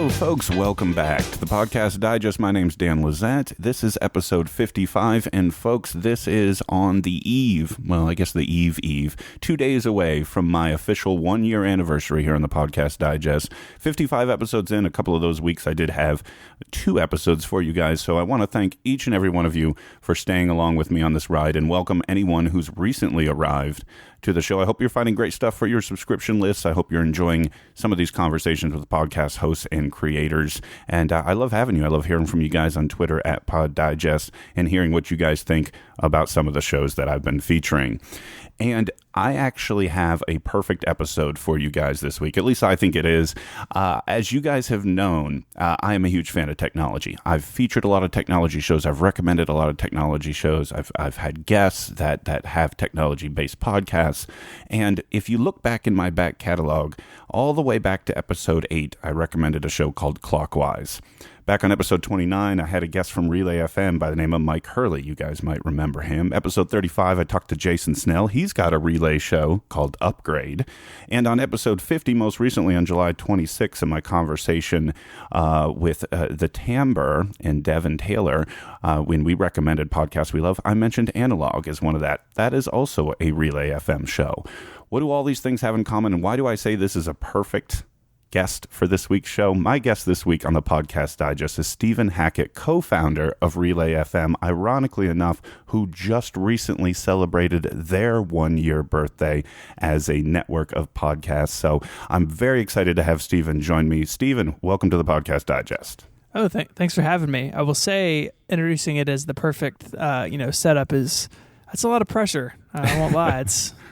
Hello, folks. Welcome back to the Podcast Digest. My name's Dan Lizette. This is episode 55, and folks, this is on the eve, well, I guess the eve, 2 days away from my official 1-year anniversary here on the Podcast Digest. 55 episodes in, a couple of those weeks I did have 2 episodes for you guys, so I want to thank each and every one of you for staying along with me on this ride, and welcome anyone who's recently arrived to the show. I hope you're finding great stuff for your subscription lists. I hope you're enjoying some of these conversations with podcast hosts and creators. And I love having you. I love hearing from you guys on Twitter at Pod Digest and hearing what you guys think about some of the shows that I've been featuring. And I actually have a perfect episode for you guys this week. At least I think it is. As you guys have known, I am a huge fan of technology. I've featured a lot of technology shows. I've recommended a lot of technology shows. I've had guests that have technology-based podcasts. And if you look back in my back catalog, all the way back to episode 8, I recommended a show called Clockwise. Back on episode 29, I had a guest from Relay FM by the name of Mike Hurley. You guys might remember him. Episode 35, I talked to Jason Snell. He's got a relay show called Upgrade. And on episode 50, most recently on July 26, in my conversation with the Timbre and Devin Taylor, when we recommended podcasts we love, I mentioned Analog as one of that. That is also a Relay FM show. What do all these things have in common, and why do I say this is a perfect guest for this week's show? My guest this week on the Podcast Digest is Stephen Hackett, co-founder of Relay FM, ironically enough, who just recently celebrated their 1-year birthday as a network of podcasts. So I'm very excited to have Stephen join me. Stephen, welcome to the Podcast Digest. Oh, thanks for having me. I will say, introducing it as the perfect, setup that's a lot of pressure. I won't lie.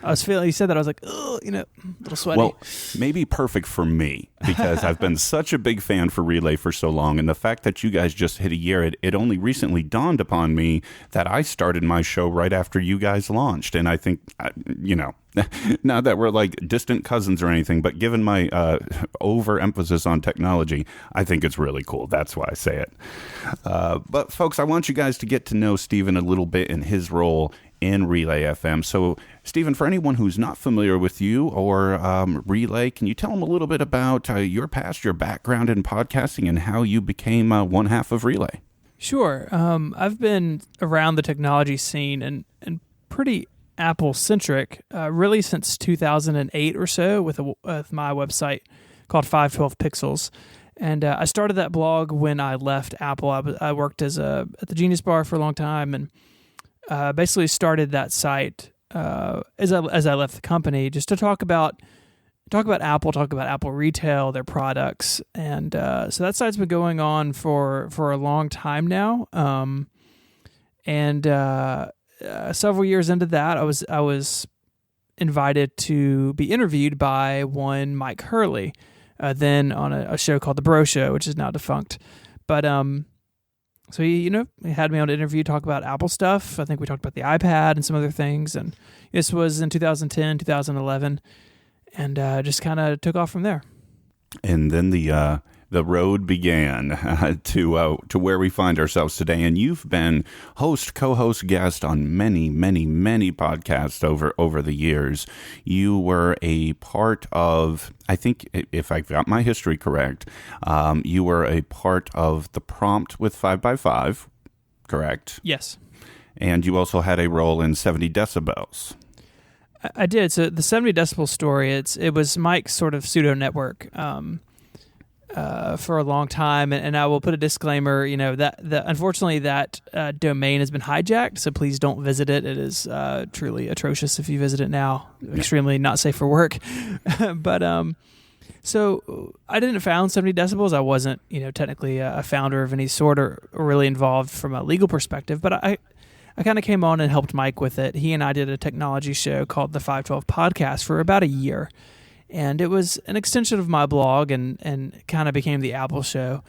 I was feeling, you said that, I was like, oh, a little sweaty. Well, maybe perfect for me, because I've been such a big fan for Relay for so long, and the fact that you guys just hit a year, it only recently dawned upon me that I started my show right after you guys launched, and I think, not that we're like distant cousins or anything, but given my overemphasis on technology, I think it's really cool. That's why I say it. But folks, I want you guys to get to know Stephen a little bit in his role in Relay FM. So, Stephen, for anyone who's not familiar with you or Relay, can you tell them a little bit about your past, your background in podcasting, and how you became one half of Relay? Sure. I've been around the technology scene and pretty Apple-centric really since 2008 or so with my website called 512 Pixels. And I started that blog when I left Apple. I worked at the Genius Bar for a long time, and basically started that site as I left the company, just to talk about Apple, talk about Apple retail, their products, and so that site's been going on for a long time now. Several years into that, I was invited to be interviewed by one Mike Hurley, then on a show called The Bro Show, which is now defunct, but so he had me on an interview, talk about Apple stuff. I think we talked about the iPad and some other things. And this was in 2010, 2011, and just kind of took off from there. And then the road began to where we find ourselves today. And you've been host, co-host, guest on many, many, many podcasts over the years. You were a part of, I think, if I got my history correct, you were a part of The Prompt with 5x5, correct? Yes. And you also had a role in 70 Decibels. I did. So the 70 Decibel story, it was Mike's sort of pseudo network. For a long time, and I will put a disclaimer, that unfortunately that domain has been hijacked, so please don't visit it. It is truly atrocious if you visit it now. Extremely not safe for work. But so I didn't found 70 Decibels. I wasn't, technically a founder of any sort or really involved from a legal perspective, but I kind of came on and helped Mike with it. He and I did a technology show called the 512 Podcast for about a year. And it was an extension of my blog and kind of became the Apple show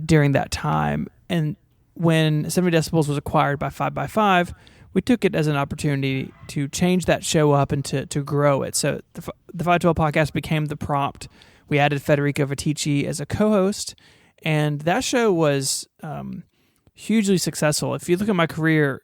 during that time. And when 70 Decibels was acquired by 5x5, we took it as an opportunity to change that show up and to grow it. So the 512 Podcast became The Prompt. We added Federico Viticci as a co-host, and that show was hugely successful. If you look at my career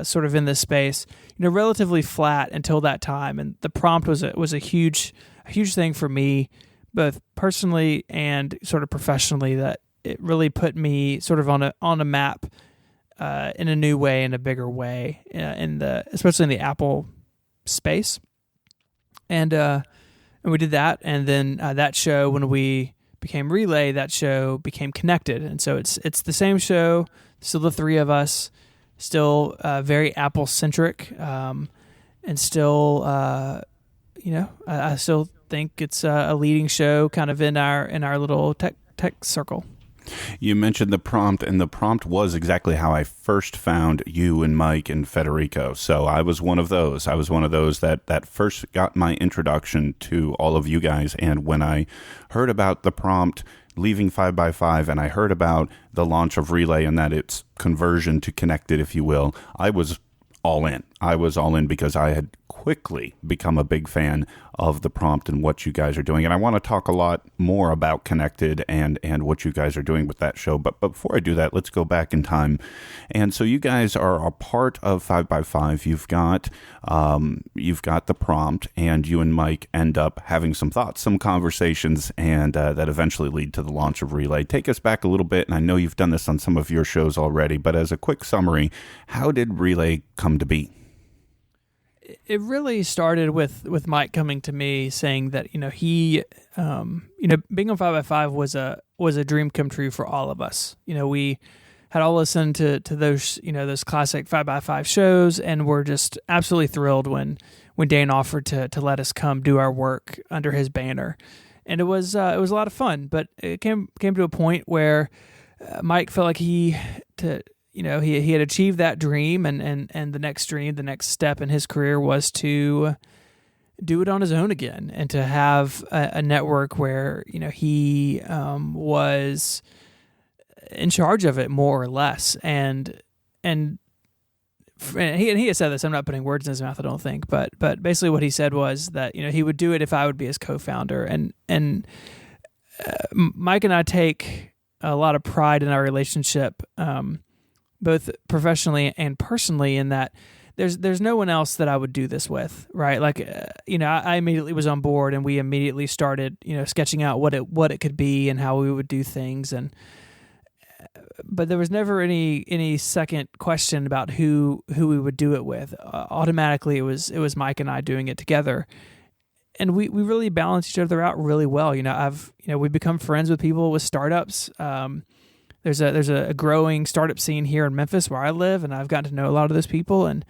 sort of in this space, relatively flat until that time. And The Prompt was a huge thing for me, both personally and sort of professionally, that it really put me sort of on a map in a new way, in a bigger way, especially in the Apple space. And we did that, and then that show, when we became Relay, that show became Connected, and so it's the same show, still the three of us, still very Apple centric, and still I still think it's a leading show, kind of in our little tech circle. You mentioned the prompt, and the prompt was exactly how I first found you and Mike and Federico. So I was one of those. I was one of those that first got my introduction to all of you guys. And when I heard about the prompt leaving 5x5, and I heard about the launch of Relay and that its conversion to Connected, if you will, I was all in. I was all in because I had quickly become a big fan of the prompt and what you guys are doing. And I want to talk a lot more about Connected and what you guys are doing with that show. But before I do that, let's go back in time. And so you guys are a part of 5x5. You've got the prompt, and you and Mike end up having some thoughts, some conversations, and that eventually lead to the launch of Relay. Take us back a little bit, and I know you've done this on some of your shows already, but as a quick summary, how did Relay come to be? It really started with Mike coming to me saying that he being on 5x5 was a dream come true for all of us. We had all listened to those those classic 5x5 shows, and were just absolutely thrilled when Dan offered to let us come do our work under his banner, and it was a lot of fun. But it came to a point where Mike felt like he had achieved that dream, and the next dream, the next step in his career was to do it on his own again, and to have a network where he was in charge of it, more or less. And he had said this. I'm not putting words in his mouth, I don't think, but basically what he said was that he would do it if I would be his co-founder. And Mike and I take a lot of pride in our relationship, both professionally and personally, in that there's no one else that I would do this with, right? Like, I immediately was on board, and we immediately started, sketching out what it could be and how we would do things. But there was never any second question about who we would do it with. Automatically, it was Mike and I doing it together. And we really balance each other out really well. We've become friends with people with startups. There's a growing startup scene here in Memphis where I live, and I've gotten to know a lot of those people. And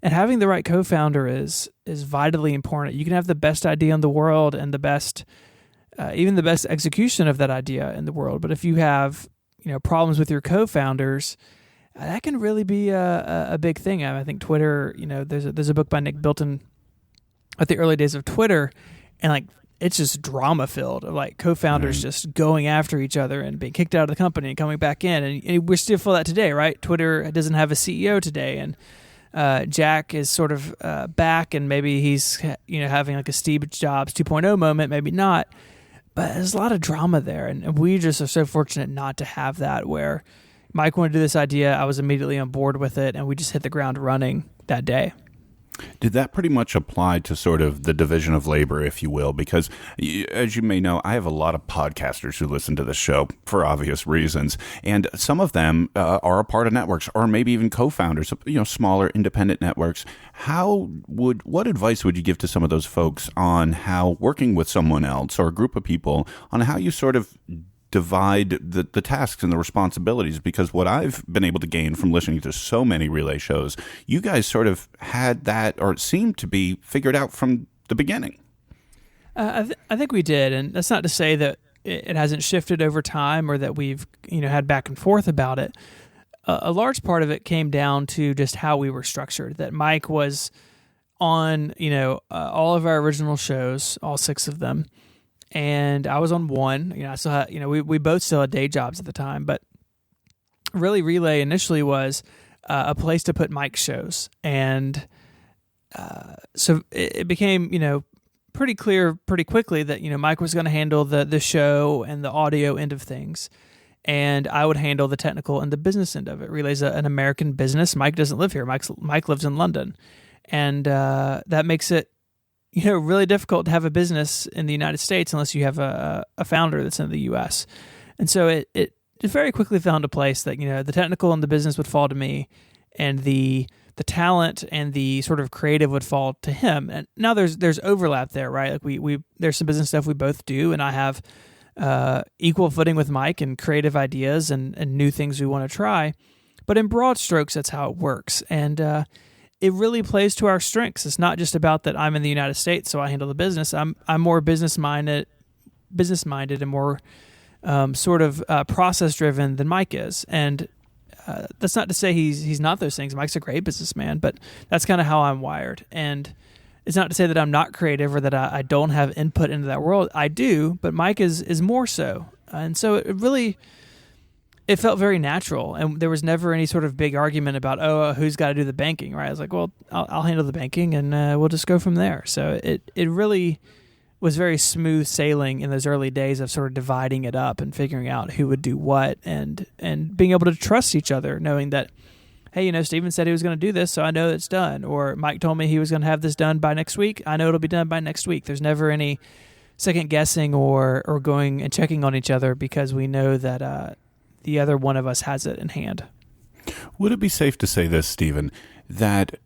having the right co-founder is vitally important. You can have the best idea in the world and the best, even the best execution of that idea in the world. But if you have problems with your co-founders, that can really be a big thing. I think Twitter. There's a book by Nick Bilton at the early days of Twitter, and it's just drama filled of co-founders just going after each other and being kicked out of the company and coming back in. And we still feel that today, right? Twitter doesn't have a CEO today, and Jack is sort of back, and maybe he's having a Steve Jobs 2.0 moment, maybe not. But there's a lot of drama there, and we just are so fortunate not to have that, where Mike wanted to do this idea, I was immediately on board with it, and we just hit the ground running that day. Did that pretty much apply to sort of the division of labor, if you will? Because, as you may know, I have a lot of podcasters who listen to this show for obvious reasons, and some of them are a part of networks, or maybe even co-founders of smaller independent networks. What advice would you give to some of those folks on how working with someone else or a group of people, on how you sort of divide the tasks and the responsibilities? Because what I've been able to gain from listening to so many Relay shows, you guys sort of had that, or it seemed to be figured out from the beginning. I think we did, and that's not to say that it hasn't shifted over time, or that we've had back and forth about it. A large part of it came down to just how we were structured. That Mike was on all of our original shows, all 6 of them. And I was on one. I still had, we both still had day jobs at the time, but really Relay initially was a place to put Mike's shows. And so it became, pretty clear pretty quickly that, Mike was going to handle the show and the audio end of things. And I would handle the technical and the business end of it. Relay's an American business. Mike doesn't live here. Mike lives in London. And that makes it really difficult to have a business in the United States unless you have a founder that's in the U.S. And so it very quickly fell into place that the technical and the business would fall to me, and the talent and the sort of creative would fall to him. And now there's overlap there, right? Like we there's some business stuff we both do, and I have equal footing with Mike and creative ideas and new things we want to try. But in broad strokes, that's how it works, and it really plays to our strengths. It's not just about that I'm in the United States, so I handle the business. I'm more business minded and more sort of process driven than Mike is, and that's not to say he's not those things. Mike's a great businessman, but that's kind of how I'm wired. And it's not to say that I'm not creative or that I don't have input into that world. I do, but Mike is more so. And so it felt very natural, and there was never any sort of big argument about, who's got to do the banking, right? I was like, well, I'll handle the banking, and we'll just go from there. So it really was very smooth sailing in those early days of sort of dividing it up and figuring out who would do what, and being able to trust each other, knowing that, hey, Steven said he was going to do this, so I know it's done. Or Mike told me he was going to have this done by next week. I know it'll be done by next week. There's never any second guessing or going and checking on each other, because we know that the other one of us has it in hand. Would it be safe to say this, Steven, that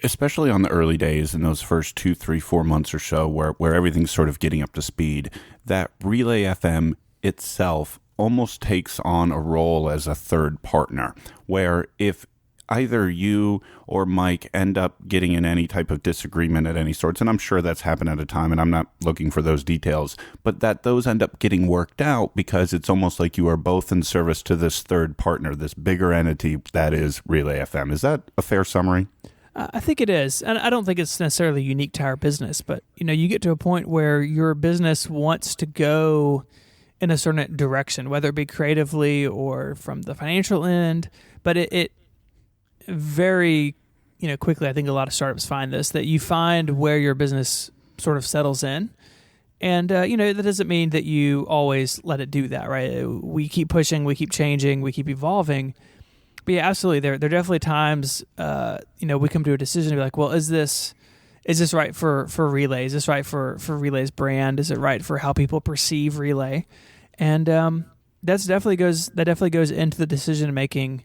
especially on the early days, in those first 2, 3, 4 months or so, where everything's sort of getting up to speed, that Relay FM itself almost takes on a role as a third partner, where if either you or Mike end up getting in any type of disagreement at any sorts, and I'm sure that's happened at a time, and I'm not looking for those details, but that those end up getting worked out because it's almost like you are both in service to this third partner, this bigger entity that is Relay FM. Is that a fair summary? I think it is, and I don't think it's necessarily unique to our business, but you get to a point where your business wants to go in a certain direction, whether it be creatively or from the financial end, but it very quickly, I think a lot of startups find this, that you find where your business sort of settles in, and that doesn't mean that you always let it do that, right? We keep pushing, we keep changing, we keep evolving. But yeah, absolutely. There are definitely times, we come to a decision to be like, well, is this right for Relay? Is this right for Relay's brand? Is it right for how people perceive Relay? And that definitely goes into the decision making,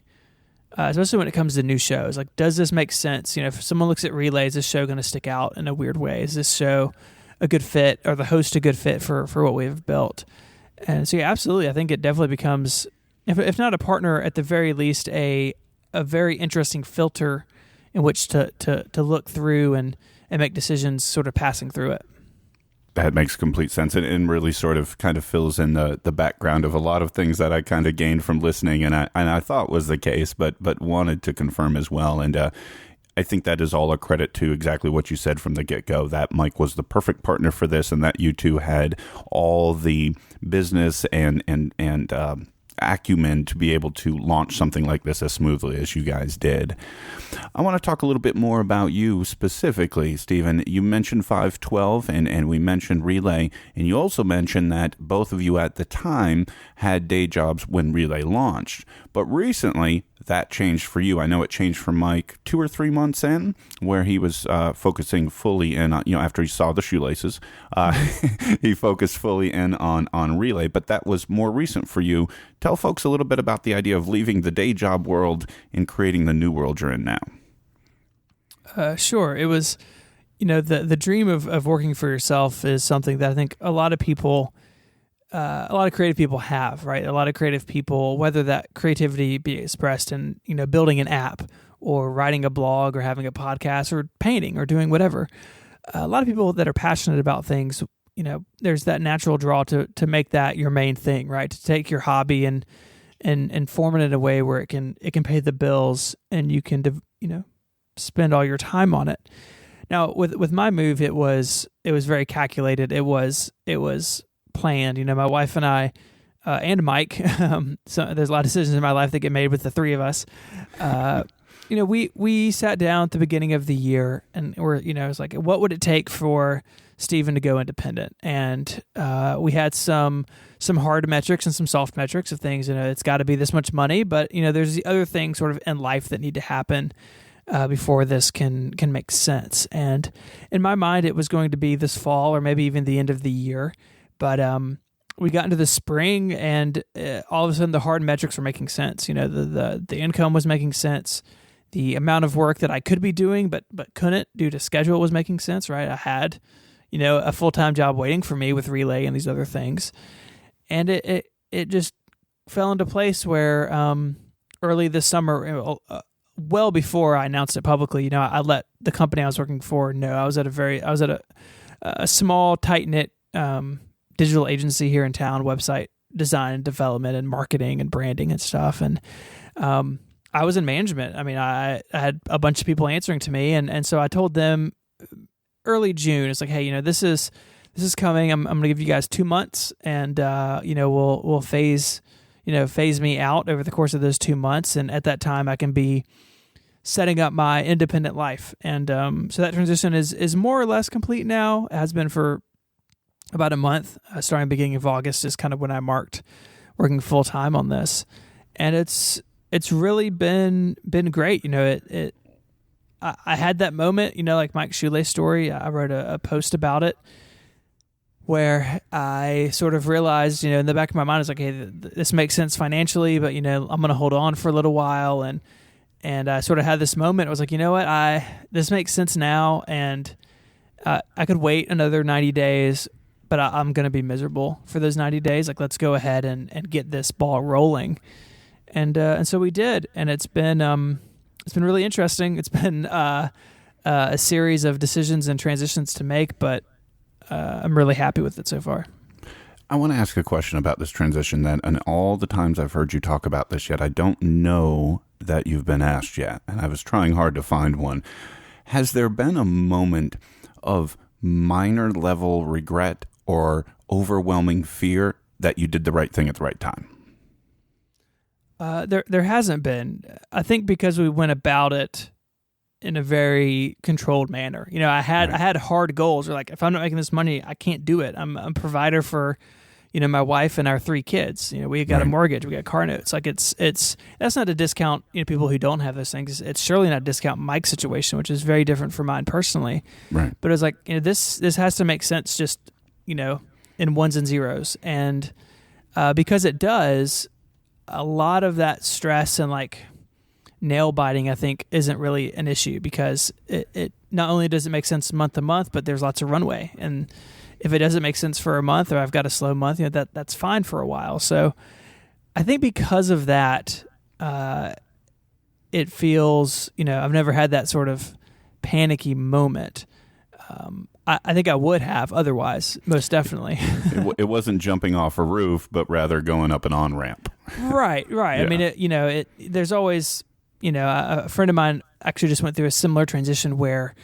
especially when it comes to new shows. Like, does this make sense? If someone looks at Relay, is this show going to stick out in a weird way? Is this show a good fit, or the host a good fit for what we've built? And so yeah, absolutely. I think it definitely becomes, if not a partner, at the very least a very interesting filter in which to look through and make decisions sort of passing through it. That makes complete sense, and really sort of kind of fills in the background of a lot of things that I kind of gained from listening, and I thought was the case, but wanted to confirm as well. And I think that is all a credit to exactly what you said from the get-go, that Mike was the perfect partner for this, and that you two had all the business and acumen to be able to launch something like this as smoothly as you guys did. I want to talk a little bit more about you specifically, Steven. You mentioned 512 and we mentioned Relay, and you also mentioned that both of you at the time had day jobs when Relay launched. But recently, that changed for you. I know it changed for Mike 2 or 3 months in, where he was focusing fully in on, after he saw the shoelaces, he focused fully in on Relay, but that was more recent for you. Tell folks a little bit about the idea of leaving the day job world and creating the new world you're in now. Sure. It was, the dream of working for yourself is something that I think a lot of creative people have, right? A lot of creative people, whether that creativity be expressed in, building an app or writing a blog or having a podcast or painting or doing whatever. A lot of people that are passionate about things, there's that natural draw to make that your main thing, right? To take your hobby and form it in a way where it can pay the bills and you can, spend all your time on it. Now, with my move, it was very calculated. It was planned. My wife and I, and Mike, so there's a lot of decisions in my life that get made with the three of us. We sat down at the beginning of the year and it was like, what would it take for Steven to go independent? And we had some hard metrics and some soft metrics of things. It's got to be this much money, but there's the other things sort of in life that need to happen before this can make sense. And in my mind, it was going to be this fall or maybe even the end of the year. But we got into the spring, and all of a sudden the hard metrics were making sense. The income was making sense. The amount of work that I could be doing but couldn't due to schedule was making sense, right? I had, a full-time job waiting for me with Relay and these other things. And it just fell into place where early this summer, well before I announced it publicly, I let the company I was working for know. I was at a small, tight-knit digital agency here in town, website design and development and marketing and branding and stuff. And I was in management. I mean, I had a bunch of people answering to me, and so I told them early June, it's like, hey, this is coming. I'm going to give you guys 2 months, and we'll phase me out over the course of those 2 months, and at that time I can be setting up my independent life. And so that transition is more or less complete now. It has been for about a month, starting beginning of August is kind of when I marked working full time on this, and it's really been great. I had that moment, like Mike Shuley's story. I wrote a post about it where I sort of realized, in the back of my mind, it's like, hey, this makes sense financially, but I'm going to hold on for a little while, and I sort of had this moment. I was like, what, this makes sense now, and I could wait another 90 days, but I'm going to be miserable for those 90 days. Like, let's go ahead and get this ball rolling. And so we did, and it's been really interesting. It's been a series of decisions and transitions to make, but I'm really happy with it so far. I want to ask a question about this transition that, and all the times I've heard you talk about this yet, I don't know that you've been asked yet, and I was trying hard to find one. Has there been a moment of minor level regret or overwhelming fear that you did the right thing at the right time? There hasn't been. I think because we went about it in a very controlled manner. I had hard goals. Or like, if I'm not making this money, I can't do it. I'm a provider for, my wife and our 3 kids. We got a mortgage, we got car notes. Like it's that's not to discount people who don't have those things. It's surely not to discount Mike's situation, which is very different from mine personally. Right. But it's like this has to make sense just in ones and zeros, and because it does. A lot of that stress and like nail biting, I think, isn't really an issue because it not only does it make sense month to month, but there's lots of runway. And if it doesn't make sense for a month or I've got a slow month, that's fine for a while. So I think because of that, it feels, I've never had that sort of panicky moment. I think I would have otherwise, most definitely. It wasn't jumping off a roof, but rather going up an on-ramp. Right. Yeah. I mean, there's always, a friend of mine actually just went through a similar transition where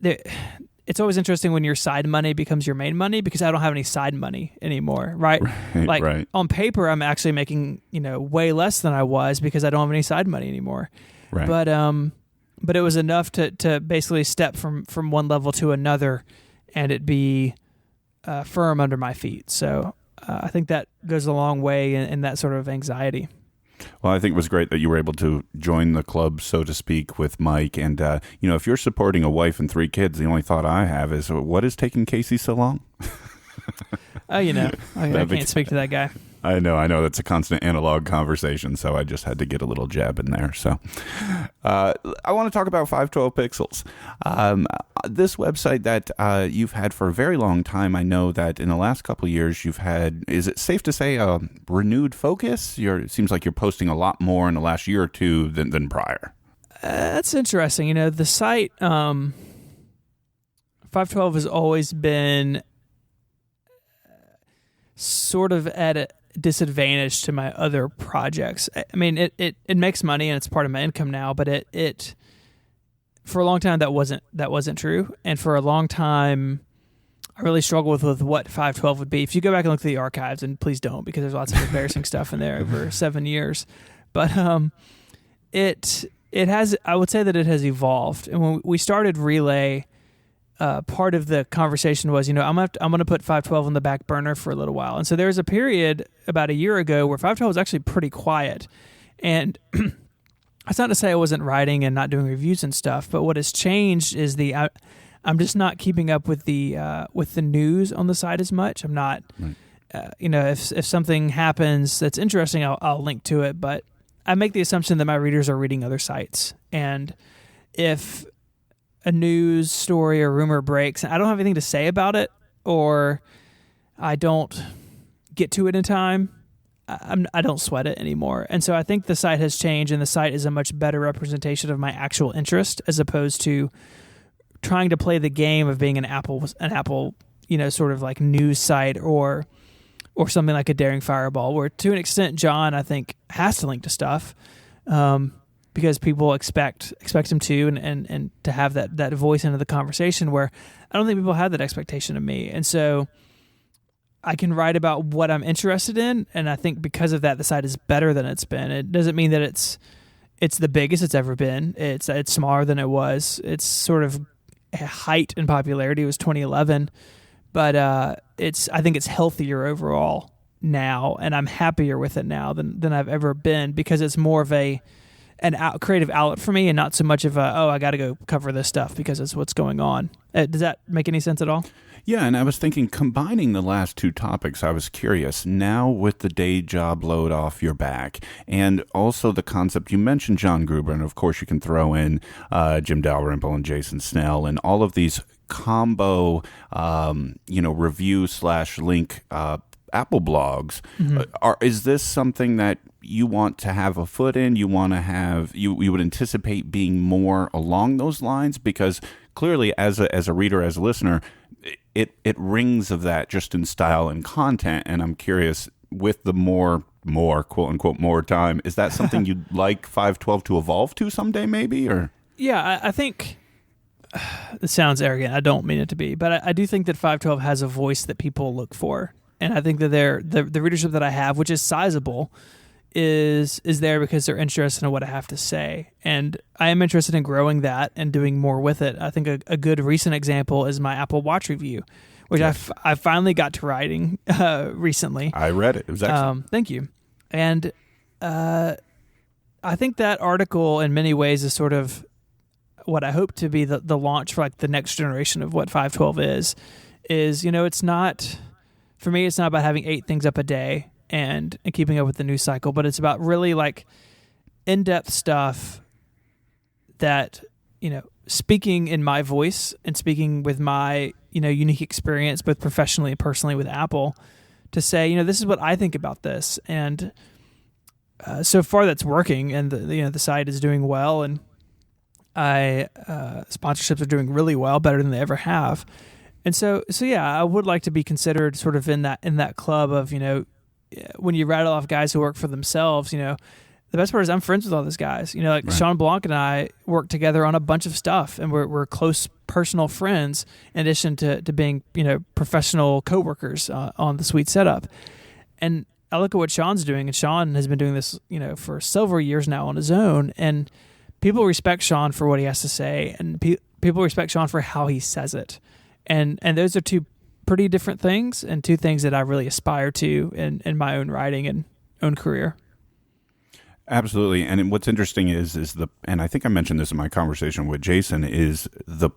it's always interesting when your side money becomes your main money because I don't have any side money anymore, right? Like on paper, I'm actually making, way less than I was because I don't have any side money anymore. Right. But it was enough to basically step from one level to another and it be firm under my feet. So I think that goes a long way in that sort of anxiety. Well, I think it was great that you were able to join the club, so to speak, with Mike. And, if you're supporting a wife and 3 kids, the only thought I have is, what is taking Casey so long? I can't speak to that guy. I know. That's a constant analog conversation, so I just had to get a little jab in there. So I want to talk about 512 Pixels. This website that you've had for a very long time, I know that in the last couple of years you've had, is it safe to say, a renewed focus? It seems like you're posting a lot more in the last year or two than prior. That's interesting. The site 512 has always been sort of at a disadvantage to my other projects. I mean, it makes money and it's part of my income now, but it for a long time that wasn't true, and for a long time I really struggled with what 512 would be. If you go back and look at the archives, and please don't because there's lots of embarrassing stuff in there over 7 years, but it has, I would say that it has evolved. And when we started Relay, part of the conversation was, I'm going to put 512 on the back burner for a little while. And so there was a period about a year ago where 512 was actually pretty quiet. And That's not to say I wasn't writing and not doing reviews and stuff, but what has changed is I'm just not keeping up with the news on the site as much. I'm not, Right. If something happens that's interesting, I'll link to it, but I make the assumption that my readers are reading other sites. And if a news story or rumor breaks and I don't have anything to say about it, or I don't get to it in time, I don't sweat it anymore. And so I think the site has changed, and the site is a much better representation of my actual interest, as opposed to trying to play the game of being an Apple, sort of like news site or something like a Daring Fireball, where to an extent John, I think, has to link to stuff because people expect him to and to have that voice into the conversation, where I don't think people have that expectation of me. And so I can write about what I'm interested in, and I think because of that, the site is better than it's been. It doesn't mean that it's the biggest it's ever been. It's smaller than it was. It's sort of height in popularity was 2011, but I think it's healthier overall now, and I'm happier with it now than I've ever been, because it's more of an creative outlet for me, and not so much of I got to go cover this stuff because it's what's going on. Does that make any sense at all? Yeah, and I was thinking, combining the last two topics, I was curious, now with the day job load off your back, and also the concept, you mentioned John Gruber, and of course you can throw in Jim Dalrymple and Jason Snell, and all of these combo, review/link Apple blogs. Mm-hmm. Is this something that you want to have a foot in? You want to have, you would anticipate being more along those lines? Because clearly, as a reader, as a listener, it rings of that just in style and content. And I'm curious, with the more quote unquote more time, is that something you'd like 512 to evolve to someday, maybe? Or yeah, I think it sounds arrogant. I don't mean it to be, but I do think that 512 has a voice that people look for, and I think that the readership that I have, which is sizable, is there because they're interested in what I have to say, and I am interested in growing that and doing more with it. I think a good recent example is my Apple Watch review, which I finally got to writing recently. I read it. It was excellent. Thank you. And I think that article in many ways is sort of what I hope to be the launch for like the next generation of what 512 is, it's not, for me, it's not about having 8 things up a day and keeping up with the news cycle, but it's about really like in-depth stuff that, speaking in my voice and speaking with my, unique experience, both professionally and personally with Apple, to say, this is what I think about this. And so far that's working, and the site is doing well, and sponsorships are doing really well, better than they ever have. And so yeah, I would like to be considered sort of in that club of, when you rattle off guys who work for themselves, the best part is I'm friends with all those guys. Like right. Sean Blanc and I work together on a bunch of stuff, and we're close personal friends in addition to being, professional coworkers on the Suite setup. And I look at what Sean's doing, and Sean has been doing this, for several years now on his own, and people respect Sean for what he has to say, and people respect Sean for how he says it. And those are two pretty different things, and two things that I really aspire to in my own writing and own career. Absolutely. And what's interesting is and I think I mentioned this in my conversation with Jason, is the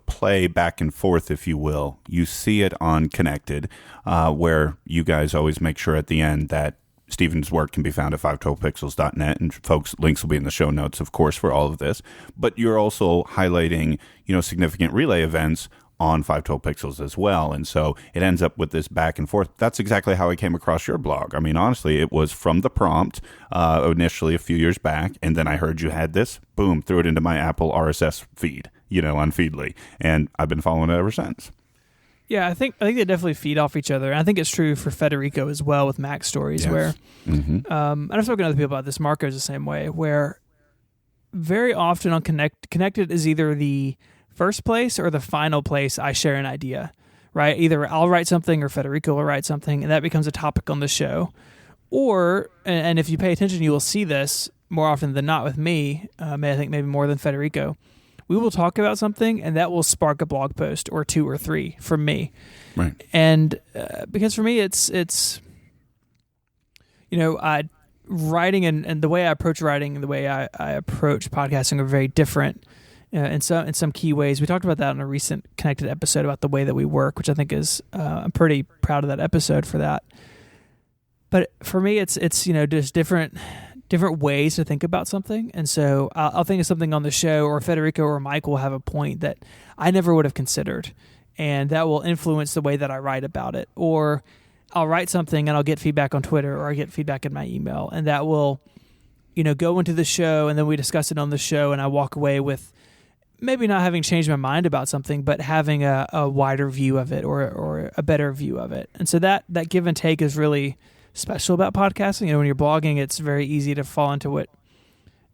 play back and forth, if you will. You see it on Connected, where you guys always make sure at the end that Stephen's work can be found at 512pixels.net, and folks, links will be in the show notes, of course, for all of this. But you're also highlighting, significant relay events on 512 Pixels as well. And so it ends up with this back and forth. That's exactly how I came across your blog. I mean, honestly, it was from the prompt initially a few years back, and then I heard you had this, boom, threw it into my Apple RSS feed, on Feedly, and I've been following it ever since. Yeah, I think they definitely feed off each other. And I think it's true for Federico as well with Mac Stories, yes. Where, and I've spoken to other people about this, Marco's the same way, where very often on Connected is either the first place or the final place I share an idea, right? Either I'll write something or Federico will write something, and that becomes a topic on the show. Or, and if you pay attention, you will see this more often than not with me, I think maybe more than Federico. We will talk about something, and that will spark a blog post or 2 or 3 from me. Right. And because for me, it's writing and the way I approach writing and the way I approach podcasting are very different in some key ways. We talked about that in a recent Connected episode about the way that we work, which I think is I'm pretty proud of that episode for that. But for me, it's just different ways to think about something. And so I'll think of something on the show, or Federico or Mike will have a point that I never would have considered, and that will influence the way that I write about it. Or I'll write something and I'll get feedback on Twitter, or I get feedback in my email, and that will, go into the show, and then we discuss it on the show, and I walk away with maybe not having changed my mind about something, but having a wider view of it, or a better view of it. And so that give and take is really special about podcasting. When you're blogging, it's very easy to fall into it,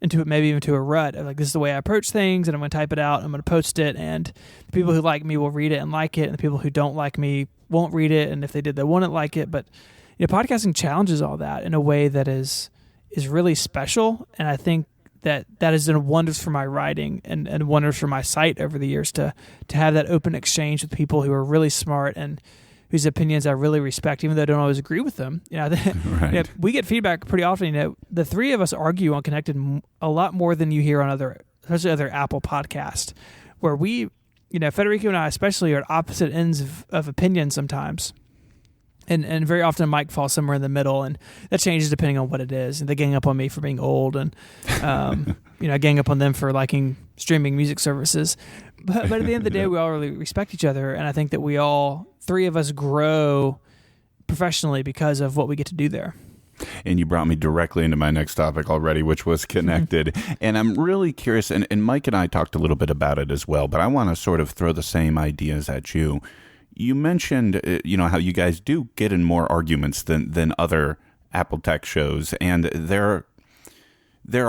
maybe even to a rut of like, this is the way I approach things, and I'm going to type it out, I'm going to post it, and the people who like me will read it and like it, and the people who don't like me won't read it, and if they did, they wouldn't like it. But podcasting challenges all that in a way that is really special, and I think that has done wonders for my writing and wonders for my site over the years to have that open exchange with people who are really smart and whose opinions I really respect, even though I don't always agree with them. Right. We get feedback pretty often. The three of us argue on Connected a lot more than you hear on especially other Apple podcasts, where we, Federico and I especially are at opposite ends of opinion sometimes. And very often Mike falls somewhere in the middle, and that changes depending on what it is. And they gang up on me for being old, and I gang up on them for liking streaming music services. But at the end of the day, we all really respect each other, and I think that three of us grow professionally because of what we get to do there. And you brought me directly into my next topic already, which was Connected. And I'm really curious, and Mike and I talked a little bit about it as well, but I want to sort of throw the same ideas at you. You mentioned, how you guys do get in more arguments than other Apple Tech shows, and there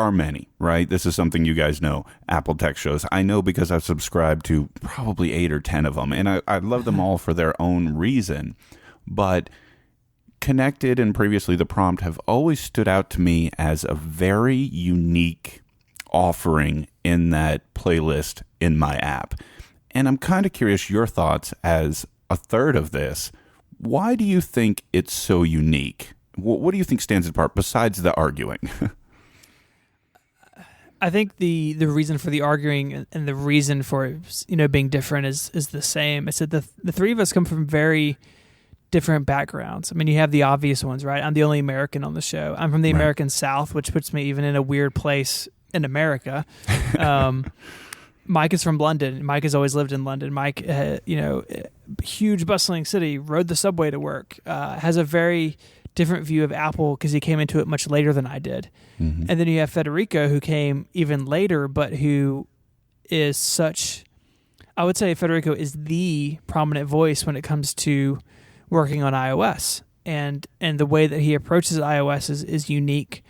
are many, right? This is something you guys know, Apple Tech shows. I know because I've subscribed to probably 8 or 10 of them, and I love them all for their own reason. But Connected and previously The Prompt have always stood out to me as a very unique offering in that playlist in my app. And I'm kind of curious your thoughts as a third of this. Why do you think it's so unique? What do you think stands apart besides the arguing? I think the reason for the arguing and the reason for being different is the same. It's that the three of us come from very different backgrounds. I mean, you have the obvious ones, right? I'm the only American on the show. I'm from the American South, which puts me even in a weird place in America. Mike is from London. Mike has always lived in London. Mike, huge bustling city, rode the subway to work, has a very different view of Apple because he came into it much later than I did. Mm-hmm. And then you have Federico, who came even later, but who is I would say Federico is the prominent voice when it comes to working on iOS. And the way that he approaches iOS is unique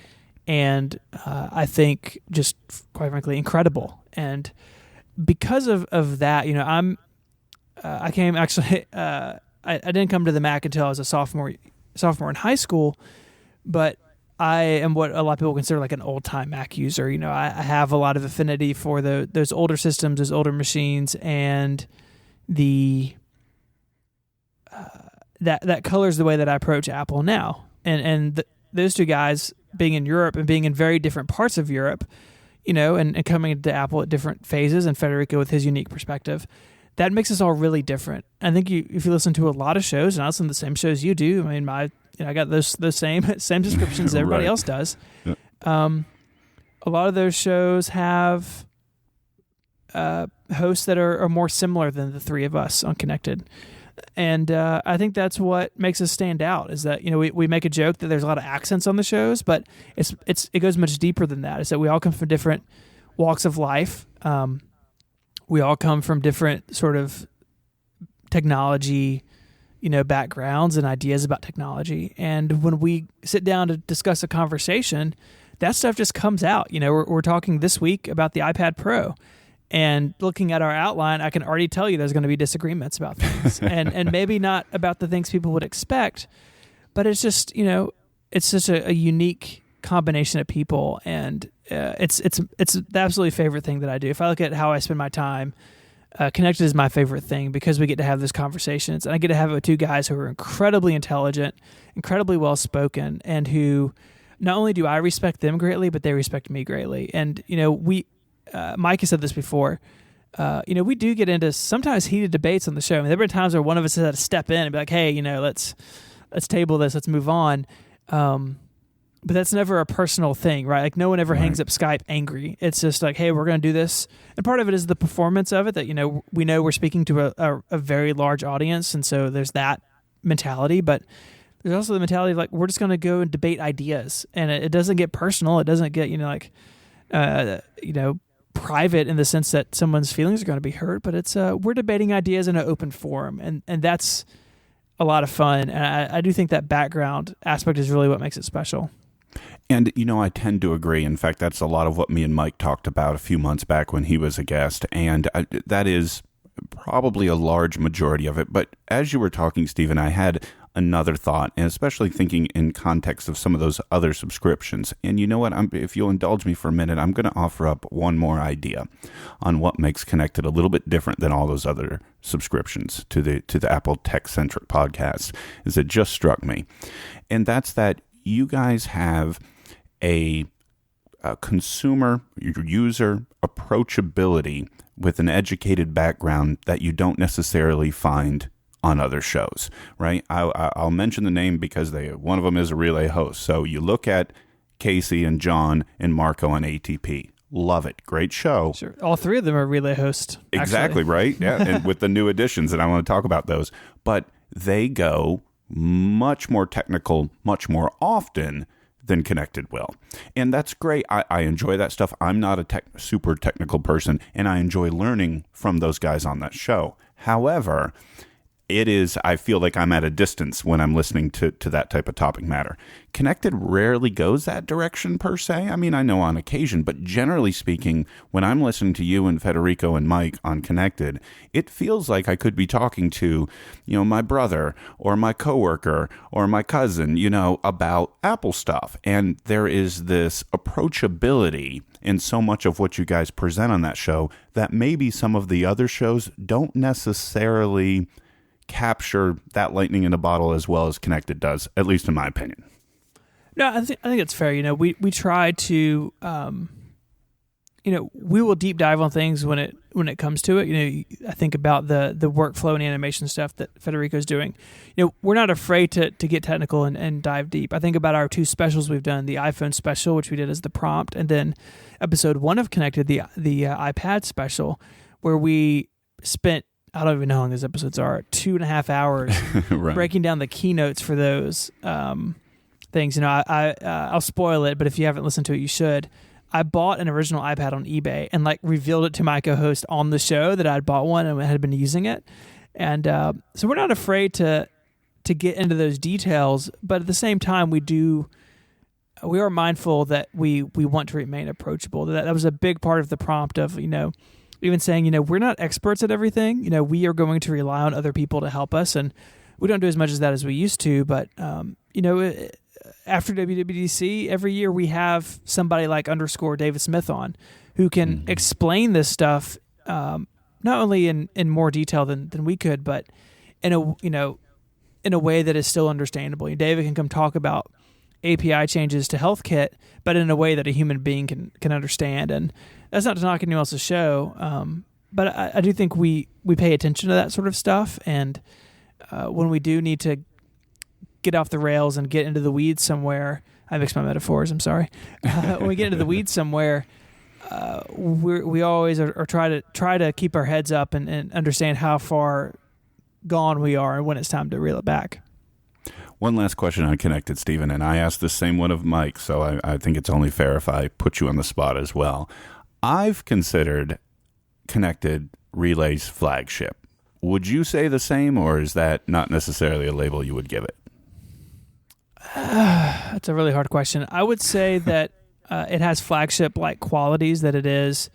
and I think just, quite frankly, incredible. And because of that, I came actually. I didn't come to the Mac until I was a sophomore in high school, but I am what a lot of people consider like an old time Mac user. I have a lot of affinity for those older systems, those older machines, and that colors the way that I approach Apple now. And those two guys being in Europe and being in very different parts of Europe. And coming into Apple at different phases, and Federico with his unique perspective, that makes us all really different. I think if you listen to a lot of shows, and I listen to the same shows you do, I mean, I got those same subscriptions that everybody else does. Yep. A lot of those shows have hosts that are more similar than the three of us on Connected. And I think that's what makes us stand out is that, we make a joke that there's a lot of accents on the shows, but it goes much deeper than that. It's that we all come from different walks of life. We all come from different sort of technology, backgrounds and ideas about technology. And when we sit down to discuss a conversation, that stuff just comes out. We're talking this week about the iPad Pro. And looking at our outline, I can already tell you there's going to be disagreements about things, and maybe not about the things people would expect, but it's just it's such a unique combination of people, and it's the absolutely favorite thing that I do. If I look at how I spend my time, Connected is my favorite thing because we get to have those conversations, and I get to have it with two guys who are incredibly intelligent, incredibly well spoken, and who not only do I respect them greatly, but they respect me greatly. And, Mike has said this before. We do get into sometimes heated debates on the show. I mean, there have been times where one of us has had to step in and be like, hey, let's table this, let's move on. But that's never a personal thing, right? Like no one ever hangs up Skype angry. It's just like, hey, we're going to do this. And part of it is the performance of it that, we know we're speaking to a very large audience. And so there's that mentality, but there's also the mentality of like, we're just going to go and debate ideas. And it doesn't get personal. It doesn't get, private in the sense that someone's feelings are going to be hurt, but it's we're debating ideas in an open forum. And that's a lot of fun. And I do think that background aspect is really what makes it special. And, I tend to agree. In fact, that's a lot of what me and Mike talked about a few months back when he was a guest. And that is probably a large majority of it. But as you were talking, Stephen, I had another thought, and especially thinking in context of some of those other subscriptions. And you know what? If you'll indulge me for a minute, I'm going to offer up one more idea on what makes Connected a little bit different than all those other subscriptions to the Apple Tech-centric podcasts, is it just struck me. And that's that you guys have a consumer user approachability with an educated background that you don't necessarily find on other shows, right? I'll mention the name because one of them is a relay host. So you look at Casey and John and Marco on ATP. Love it. Great show. Sure. All three of them are relay hosts. Exactly, right? Yeah, and with the new additions, and I want to talk about those. But they go much more technical, much more often than Connected will. And that's great. I enjoy that stuff. I'm not a super technical person, and I enjoy learning from those guys on that show. However, I feel like I'm at a distance when I'm listening to that type of topic matter. Connected rarely goes that direction per se. I mean, I know on occasion, but generally speaking, when I'm listening to you and Federico and Mike on Connected, it feels like I could be talking to, my brother or my coworker or my cousin, about Apple stuff. And there is this approachability in so much of what you guys present on that show that maybe some of the other shows don't necessarily capture that lightning in a bottle as well as Connected does, at least in my opinion. No, I think it's fair. We try to, we will deep dive on things when it comes to it. I think about the workflow and animation stuff that Federico's doing. We're not afraid to get technical and dive deep. I think about our two specials we've done: the iPhone special, which we did as the prompt, and then episode 1 of Connected, the iPad special, where we spent, I don't even know how long those episodes are, 2.5 hours right, breaking down the keynotes for those things. I'll spoil it, but if you haven't listened to it, you should. I bought an original iPad on eBay and revealed it to my co-host on the show that I'd bought one and had been using it. And so we're not afraid to get into those details, but at the same time, we are mindful that we want to remain approachable. That was a big part of the prompt of, even saying, we're not experts at everything. We are going to rely on other people to help us, and we don't do as much as that as we used to. But, after WWDC, every year we have somebody like _David Smith on who can explain this stuff, not only in more detail than we could, but in a way that is still understandable. David can come talk about API changes to HealthKit, but in a way that a human being can understand. And that's not to knock anyone else's show, but I do think we pay attention to that sort of stuff. And when we do need to get off the rails and get into the weeds somewhere, I mix my metaphors, I'm sorry. When we get into the weeds somewhere, we always are try to keep our heads up and understand how far gone we are and when it's time to reel it back. One last question on Connected, Stephen, and I asked the same one of Mike, so I think it's only fair if I put you on the spot as well. I've considered Connected Relay's flagship. Would you say the same, or is that not necessarily a label you would give it? That's a really hard question. I would say that it has flagship-like qualities, that it is,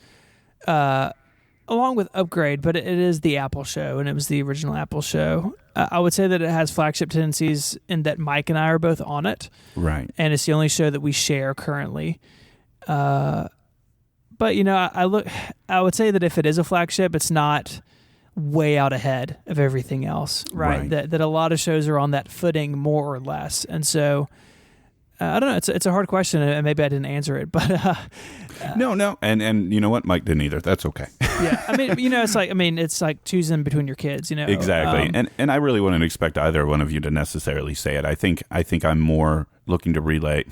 along with Upgrade, but it is the Apple show, and it was the original Apple show. I would say that it has flagship tendencies in that Mike and I are both on it. Right. And it's the only show that we share currently. But, I would say that if it is a flagship, it's not way out ahead of everything else, right? That a lot of shows are on that footing more or less. And so I don't know. It's a hard question, and maybe I didn't answer it, but no, and you know what, Mike didn't either. That's okay. Yeah, I mean, it's like choosing between your kids, Exactly, and I really wouldn't expect either one of you to necessarily say it. I think I'm more looking to relay.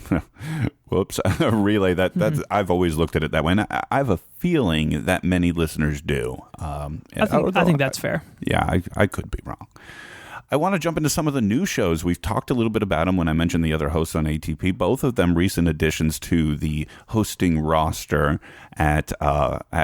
Relay that. That's I've always looked at it that way, and I have a feeling that many listeners do. I think that's fair. Yeah, I could be wrong. I want to jump into some of the new shows. We've talked a little bit about them when I mentioned the other hosts on ATP. Both of them recent additions to the hosting roster at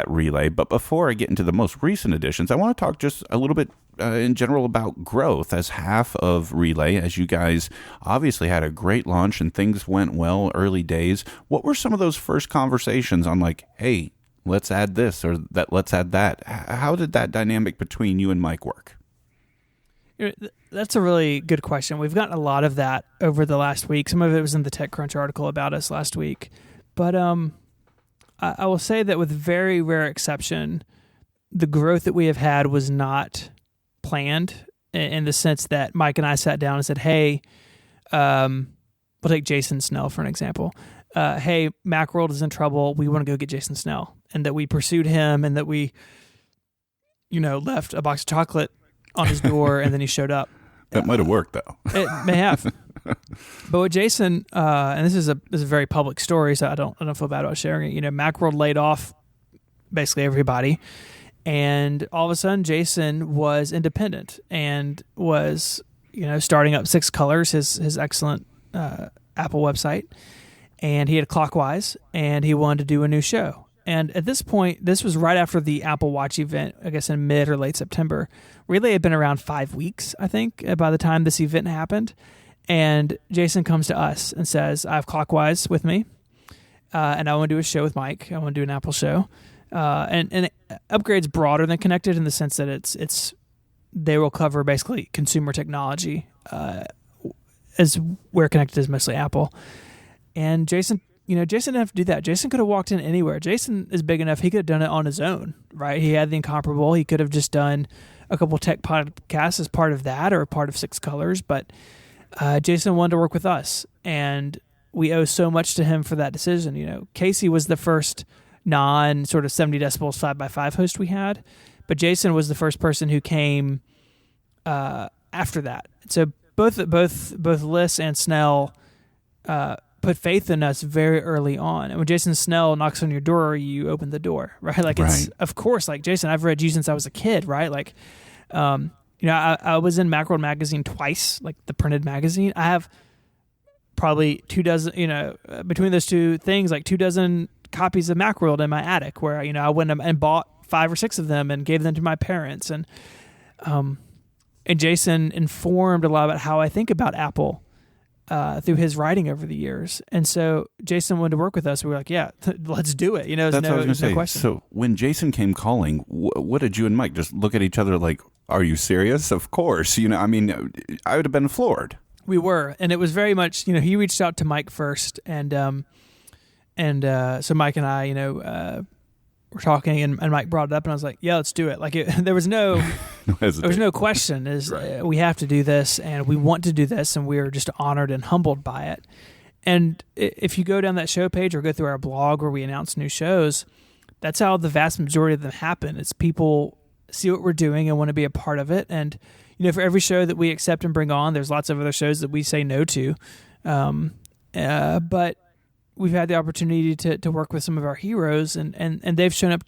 Relay. But before I get into the most recent additions, I want to talk just a little bit in general about growth as half of Relay, as you guys obviously had a great launch and things went well early days. What were some of those first conversations on like, hey, let's add this or that, let's add that? How did that dynamic between you and Mike work? That's a really good question. We've gotten a lot of that over the last week. Some of it was in the TechCrunch article about us last week. But I will say that with very rare exception, the growth that we have had was not planned in the sense that Mike and I sat down and said, hey, we'll take Jason Snell for an example. Hey, Macworld is in trouble. We want to go get Jason Snell. And that we pursued him and that we, left a box of chocolate on his door, and then he showed up. That might have worked, though. It may have. But with Jason, and this is a very public story, so I don't feel bad about sharing it. Macworld laid off basically everybody, and all of a sudden, Jason was independent and was starting up Six Colors, his excellent Apple website, and he had Clockwise, and he wanted to do a new show. And at this point, this was right after the Apple Watch event, I guess in mid or late September. Relay had been around 5 weeks, I think, by the time this event happened. And Jason comes to us and says, I have Clockwise with me, and I want to do a show with Mike. I want to do an Apple show. And Upgrade's broader than Connected in the sense that they will cover basically consumer technology, as where Connected is mostly Apple. And Jason didn't have to do that. Jason could have walked in anywhere. Jason is big enough, he could have done it on his own, right? He had the Incomparable. He could have just done a couple tech podcasts as part of that or a part of Six Colors, but Jason wanted to work with us, and we owe so much to him for that decision. Casey was the first non-sort of 70 decibels 5x5 host we had, but Jason was the first person who came after that. So both Liss and Snell put faith in us very early on. And when Jason Snell knocks on your door, you open the door, right? Like it's, of course, like Jason, I've read you since I was a kid, right? Like, I was in Macworld magazine twice, like the printed magazine. I have probably 24, between those two things, like 24 copies of Macworld in my attic where, I went and bought 5 or 6 of them and gave them to my parents. And Jason informed a lot about how I think about Apple through his writing over the years. And so Jason wanted to work with us. We were like, yeah, let's do it. That's what I was going to say. Question. So when Jason came calling, what did you and Mike just look at each other like, are you serious? Of course. I would have been floored. We were. And it was very much, he reached out to Mike first. And so Mike and I, were talking and Mike brought it up and I was like, yeah, let's do it. Like there was no question we have to do this and we want to do this. And we are just honored and humbled by it. And if you go down that show page or go through our blog where we announce new shows, that's how the vast majority of them happen. It's people see what we're doing and want to be a part of it. And, for every show that we accept and bring on, there's lots of other shows that we say no to. But we've had the opportunity to work with some of our heroes and they've shown up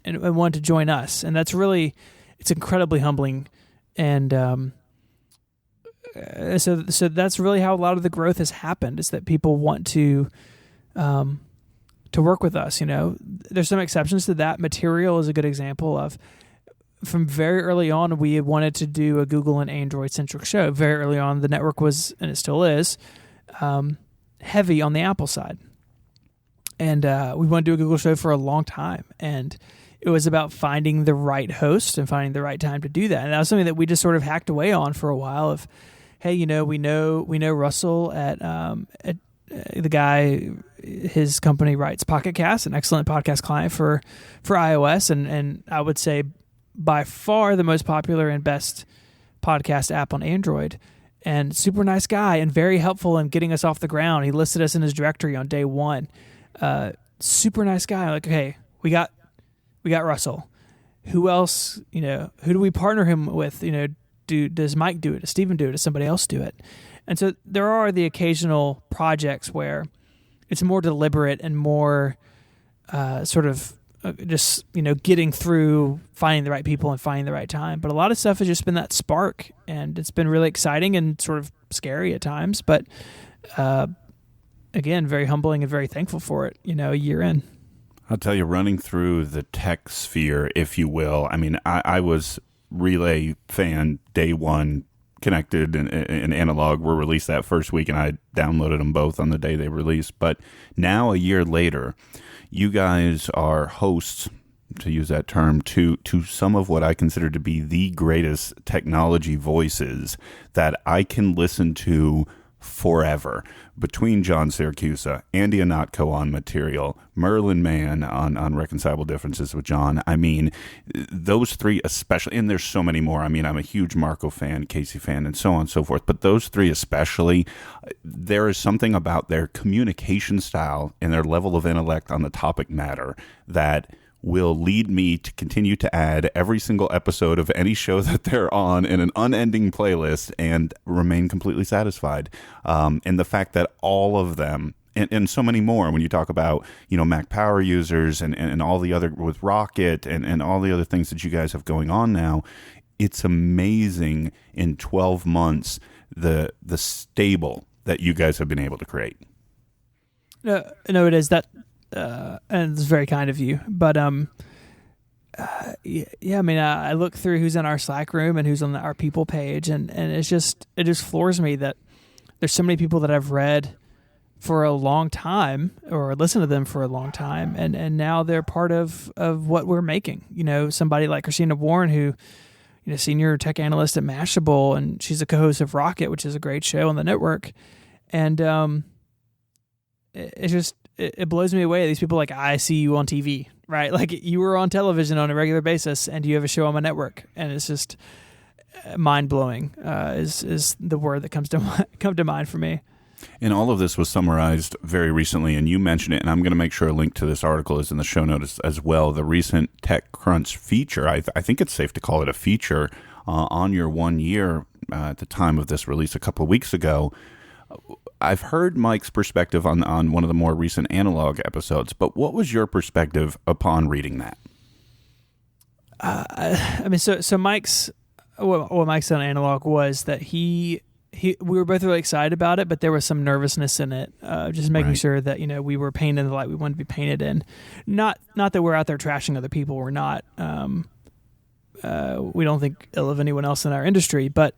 and wanted to join us. And that's really, it's incredibly humbling. And so that's really how a lot of the growth has happened, is that people want to work with us. There's some exceptions to that. Material is a good example of, from very early on, we had wanted to do a Google and Android centric show. Very early on, the network was, and it still is, heavy on the Apple side. And we wanted to do a Google show for a long time. And it was about finding the right host and finding the right time to do that. And that was something that we just sort of hacked away on for a while of, hey, we know Russell at the guy, his company writes Pocket Cast, an excellent podcast client for iOS. And I would say by far the most popular and best podcast app on Android. and super nice guy and very helpful in getting us off the ground. He listed us in his directory on day one. Super nice guy. I'm like, okay, we got Russell. Who else, who do we partner him with? Does Mike do it? Does Steven do it? Does somebody else do it? And so there are the occasional projects where it's more deliberate and more just getting through, finding the right people and finding the right time. But a lot of stuff has just been that spark, and it's been really exciting and sort of scary at times. But again, very humbling and very thankful for it, a year in. I'll tell you, running through the tech sphere, if you will, I mean, I was Relay fan day one, Connected and Analog were released that first week, and I downloaded them both on the day they released. But now, a year later, you guys are hosts, to use that term, to some of what I consider to be the greatest technology voices that I can listen to forever. Between John Siracusa, Andy Anatko on Material, Merlin Mann on Reconcilable Differences with John. I mean, those three especially, and there's so many more. I mean, I'm a huge Marco fan, Casey fan, and so on and so forth. But those three especially, there is something about their communication style and their level of intellect on the topic matter that will lead me to continue to add every single episode of any show that they're on in an unending playlist and remain completely satisfied. And the fact that all of them, and so many more, when you talk about, Mac power users and all the other, with Rocket and all the other things that you guys have going on now, it's amazing in 12 months, the stable that you guys have been able to create. No, it is that. And it's very kind of you, but yeah. I mean, I look through who's in our Slack room and who's on our people page, and it just floors me that there's so many people that I've read for a long time or listened to them for a long time, and now they're part of what we're making. Somebody like Christina Warren, who senior tech analyst at Mashable, and she's a co-host of Rocket, which is a great show on the network, and it blows me away. These people, like, I see you on TV, right? Like, you were on television on a regular basis, and you have a show on my network, and it's just mind blowing. Is the word that comes to mind for me. And all of this was summarized very recently, and you mentioned it, and I'm going to make sure a link to this article is in the show notes as well. The recent TechCrunch feature, I think it's safe to call it a feature, on your 1 year at the time of this release a couple of weeks ago. I've heard Mike's perspective on one of the more recent Analog episodes, but what was your perspective upon reading that? I mean, so Mike's what Mike's on Analog was that we were both really excited about it, but there was some nervousness in it, just making sure that we were painted in the light we wanted to be painted in. Not that we're out there trashing other people. We're not. We don't think ill of anyone else in our industry, but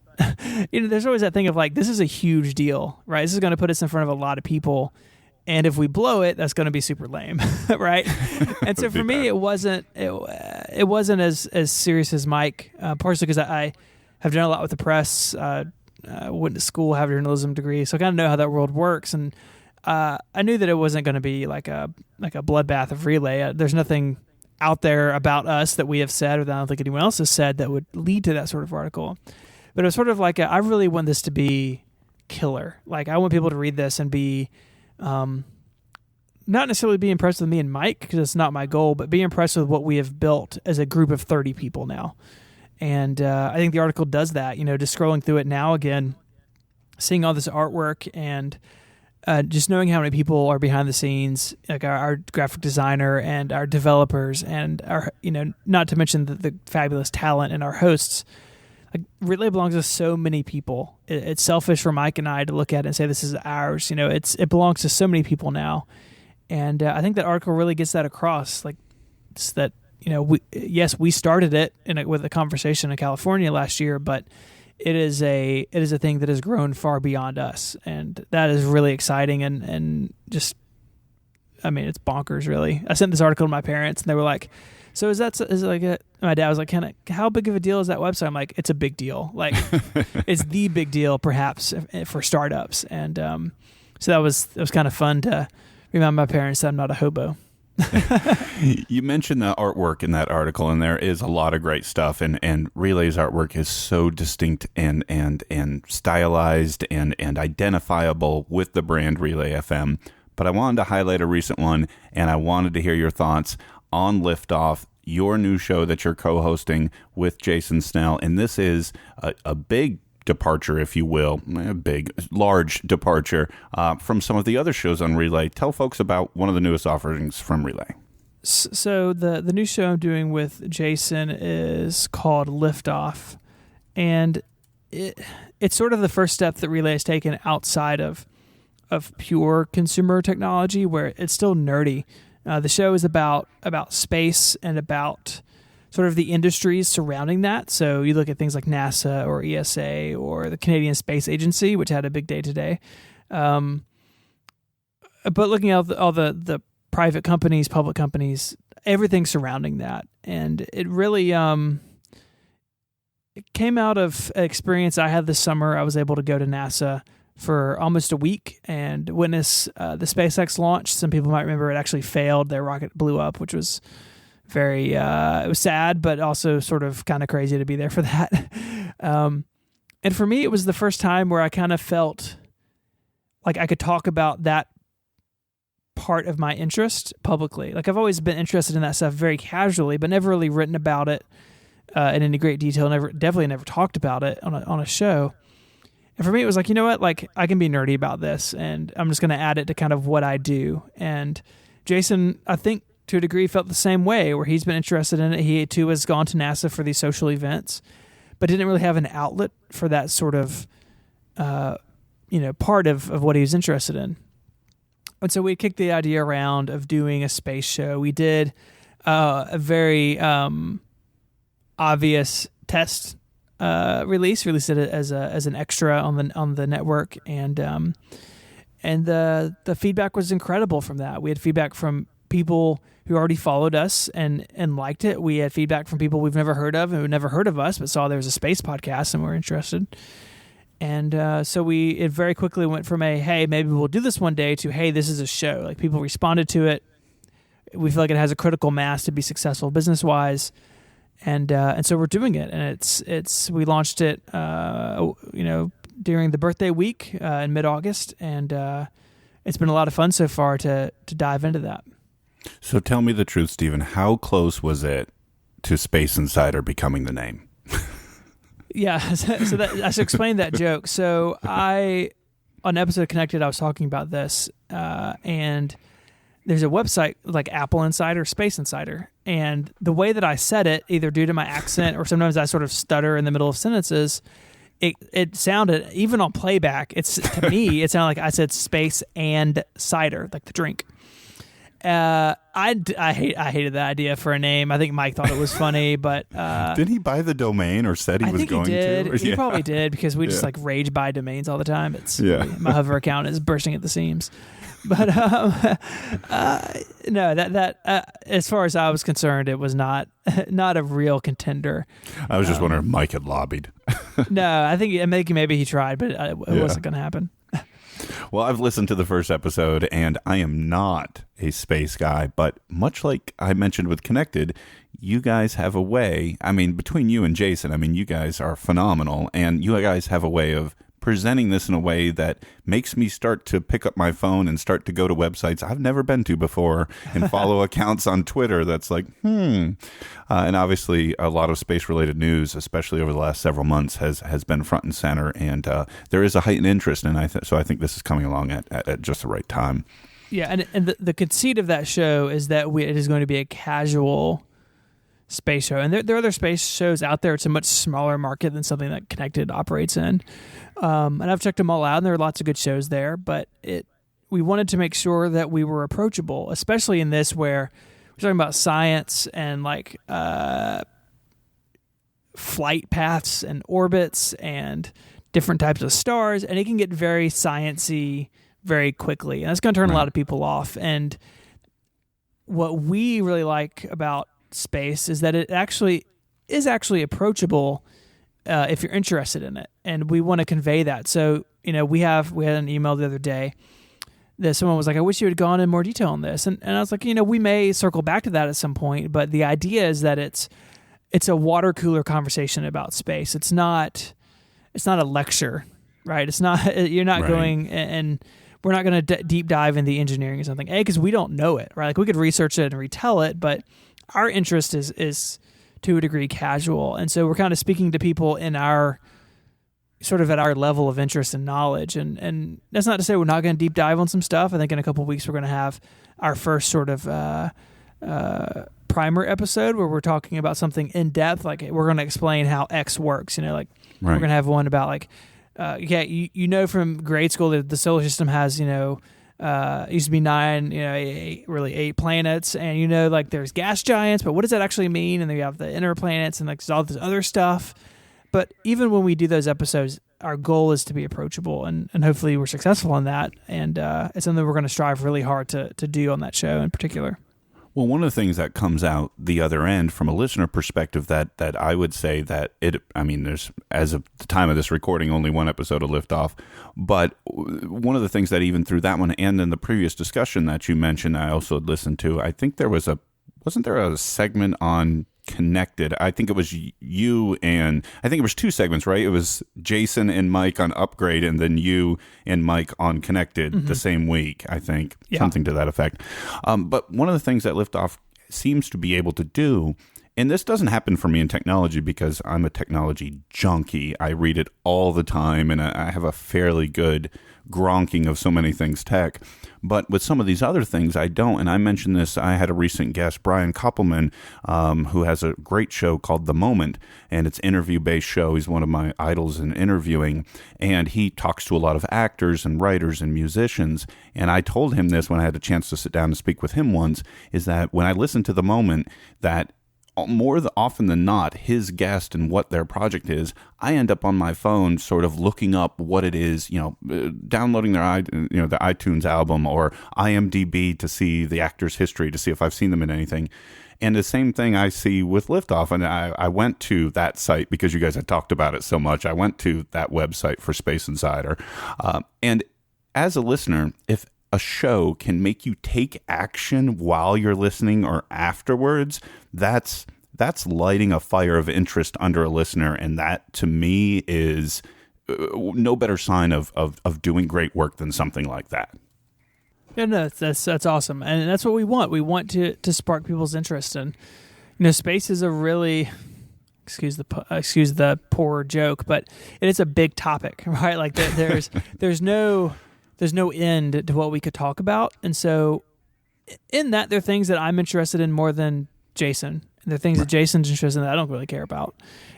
there's always that thing of like, this is a huge deal, right? This is going to put us in front of a lot of people, and if we blow it, that's going to be super lame, right? And so for me, it wasn't as serious as Mike, partially because I have done a lot with the press. Went to school, have a journalism degree, so I kind of know how that world works, and I knew that it wasn't going to be like a bloodbath of Relay. There's nothing out there about us that we have said, or that I don't think anyone else has said, that would lead to that sort of article. But it was sort of like, I really want this to be killer. Like, I want people to read this and be, not necessarily be impressed with me and Mike, because it's not my goal, but be impressed with what we have built as a group of 30 people now. And I think the article does that, just scrolling through it now again, seeing all this artwork, and just knowing how many people are behind the scenes, like our graphic designer and our developers, and our, not to mention the fabulous talent and our hosts. Like, Relay belongs to so many people. It's selfish for Mike and I to look at it and say this is ours. It belongs to so many people now, and I think that article really gets that across. Like, it's that we started it with a conversation in California last year, but it is a thing that has grown far beyond us, and that is really exciting and just, I mean, it's bonkers, really. I sent this article to my parents, and they were like, "So is it like a?" My dad was like, "How big of a deal is that website?" I'm like, "It's a big deal. Like, it's the big deal, perhaps, for startups." And so that was kind of fun to remind my parents that I'm not a hobo. You mentioned the artwork in that article, and there is a lot of great stuff. And Relay's artwork is so distinct and stylized and identifiable with the brand Relay FM. But I wanted to highlight a recent one, and I wanted to hear your thoughts on Liftoff, your new show that you're co-hosting with Jason Snell. And this is a big departure, if you will, large departure from some of the other shows on Relay. Tell folks about one of the newest offerings from Relay. So the new show I'm doing with Jason is called Liftoff, and it's sort of the first step that Relay has taken outside of pure consumer technology, where it's still nerdy. The show is about space and about sort of the industries surrounding that. So you look at things like NASA or ESA or the Canadian Space Agency, which had a big day today. But looking at all the private companies, public companies, everything surrounding that. And it really it came out of an experience I had this summer. I was able to go to NASA for almost a week and witness the SpaceX launch. Some people might remember it actually failed. Their rocket blew up, which was very, it was sad, but also sort of kind of crazy to be there for that. And for me, it was the first time where I kind of felt like I could talk about that part of my interest publicly. Like I've always been interested in that stuff very casually, but never really written about it in any great detail. Definitely never talked about it on a show. And for me, it was like, you know what? Like I can be nerdy about this, and I'm just going to add it to kind of what I do. And Jason, I think, to a degree, felt the same way, where he's been interested in it. He too has gone to NASA for these social events, but didn't really have an outlet for that sort of, part of what he was interested in. And so we kicked the idea around of doing a space show. We did a very obvious test released it as an extra on the network, and the feedback was incredible from that. We had feedback from people who already followed us and liked it. We had feedback from people we've never heard of and who never heard of us, but saw there was a space podcast and were interested. And so it very quickly went from hey, maybe we'll do this one day, to, hey, this is a show. Like people responded to it. We feel like it has a critical mass to be successful business-wise. And so we're doing it. And we launched it, during the birthday week in mid-August. And it's been a lot of fun so far to dive into that. So tell me the truth, Stephen. How close was it to Space Insider becoming the name? Yeah, so I should explain that joke. So on an episode of Connected, I was talking about this, and there's a website like Apple Insider, Space Insider, and the way that I said it, either due to my accent or sometimes I sort of stutter in the middle of sentences, it sounded, even on playback, to me, it sounded like I said space and cider, like the drink. I hated that idea for a name. I think Mike thought it was funny, but did he buy the domain or said he was going to? He probably did, because we just like rage buy domains all the time. My Hover account is bursting at the seams. But no, that as far as I was concerned, it was not a real contender. I was just wondering if Mike had lobbied. No, I think maybe he tried, but it wasn't going to happen. Well, I've listened to the first episode, and I am not a space guy, but much like I mentioned with Connected, you guys have a way, between you and Jason, you guys are phenomenal, and you guys have a way of presenting this in a way that makes me start to pick up my phone and start to go to websites I've never been to before and follow accounts on Twitter that's like, and obviously a lot of space-related news, especially over the last several months, has been front and center, and there is a heightened interest, and so I think this is coming along at just the right time. Yeah, and the conceit of that show is that it is going to be a casual space show, and there are other space shows out there. It's a much smaller market than something that Connected operates in, and I've checked them all out, and there are lots of good shows there, but we wanted to make sure that we were approachable, especially in this where we're talking about science and like flight paths and orbits and different types of stars, and it can get very sciencey very quickly, and that's going to turn a lot of people off. And what we really like about space is that it is actually approachable if you're interested in it, and we want to convey that. So we had an email the other day that someone was like, I wish you had gone in more detail on this. And I was like, we may circle back to that at some point, but the idea is that it's a water cooler conversation about space. It's not a lecture, right? It's not, you're not going and we're not going to deep dive into the engineering or something. Because we don't know it, right? Like we could research it and retell it, but our interest is to a degree casual. And so we're kind of speaking to people in our sort of at our level of interest and knowledge. And that's not to say we're not going to deep dive on some stuff. I think in a couple of weeks, we're going to have our first sort of primer episode where we're talking about something in depth. Like we're going to explain how X works, we're going to have one about like, from grade school that the solar system has, it used to be 9, 8 planets, and like there's gas giants, but what does that actually mean? And then we have the inner planets and like all this other stuff. But even when we do those episodes, our goal is to be approachable, and hopefully we're successful in that. And it's something we're going to strive really hard to do on that show in particular. Well, one of the things that comes out the other end from a listener perspective that I would say that there's, as of the time of this recording, only one episode of Liftoff. But one of the things that even through that one and in the previous discussion that you mentioned, I also listened to, I think wasn't there a segment on Connected? I think it was you and I think it was 2 segments, right? It was Jason and Mike on Upgrade, and then you and Mike on Connected the same week, I think, something to that effect. But one of the things that Liftoff seems to be able to do, and this doesn't happen for me in technology because I'm a technology junkie. I read it all the time, and I have a fairly good gronking of so many things tech. But with some of these other things, I don't. And I mentioned this, I had a recent guest, Brian Koppelman, who has a great show called The Moment, and it's an interview-based show. He's one of my idols in interviewing, and he talks to a lot of actors and writers and musicians. And I told him this when I had a chance to sit down and speak with him once, is that when I listen to The Moment, that more often than not, his guest and what their project is, I end up on my phone sort of looking up what it is, downloading their the iTunes album or IMDb to see the actor's history, to see if I've seen them in anything. And the same thing I see with Liftoff. And I went to that site because you guys had talked about it so much. I went to that website for Space Insider. And as a listener, if a show can make you take action while you're listening or afterwards, that's lighting a fire of interest under a listener, and that to me is no better sign of doing great work than something like that. Yeah, no, that's awesome, and that's what we want. We want to spark people's interest, and space is a really excuse the poor joke, but it is a big topic, right? Like there's no end to what we could talk about. And so in that, there are things that I'm interested in more than Jason. And there are things that Jason's interested in that I don't really care about.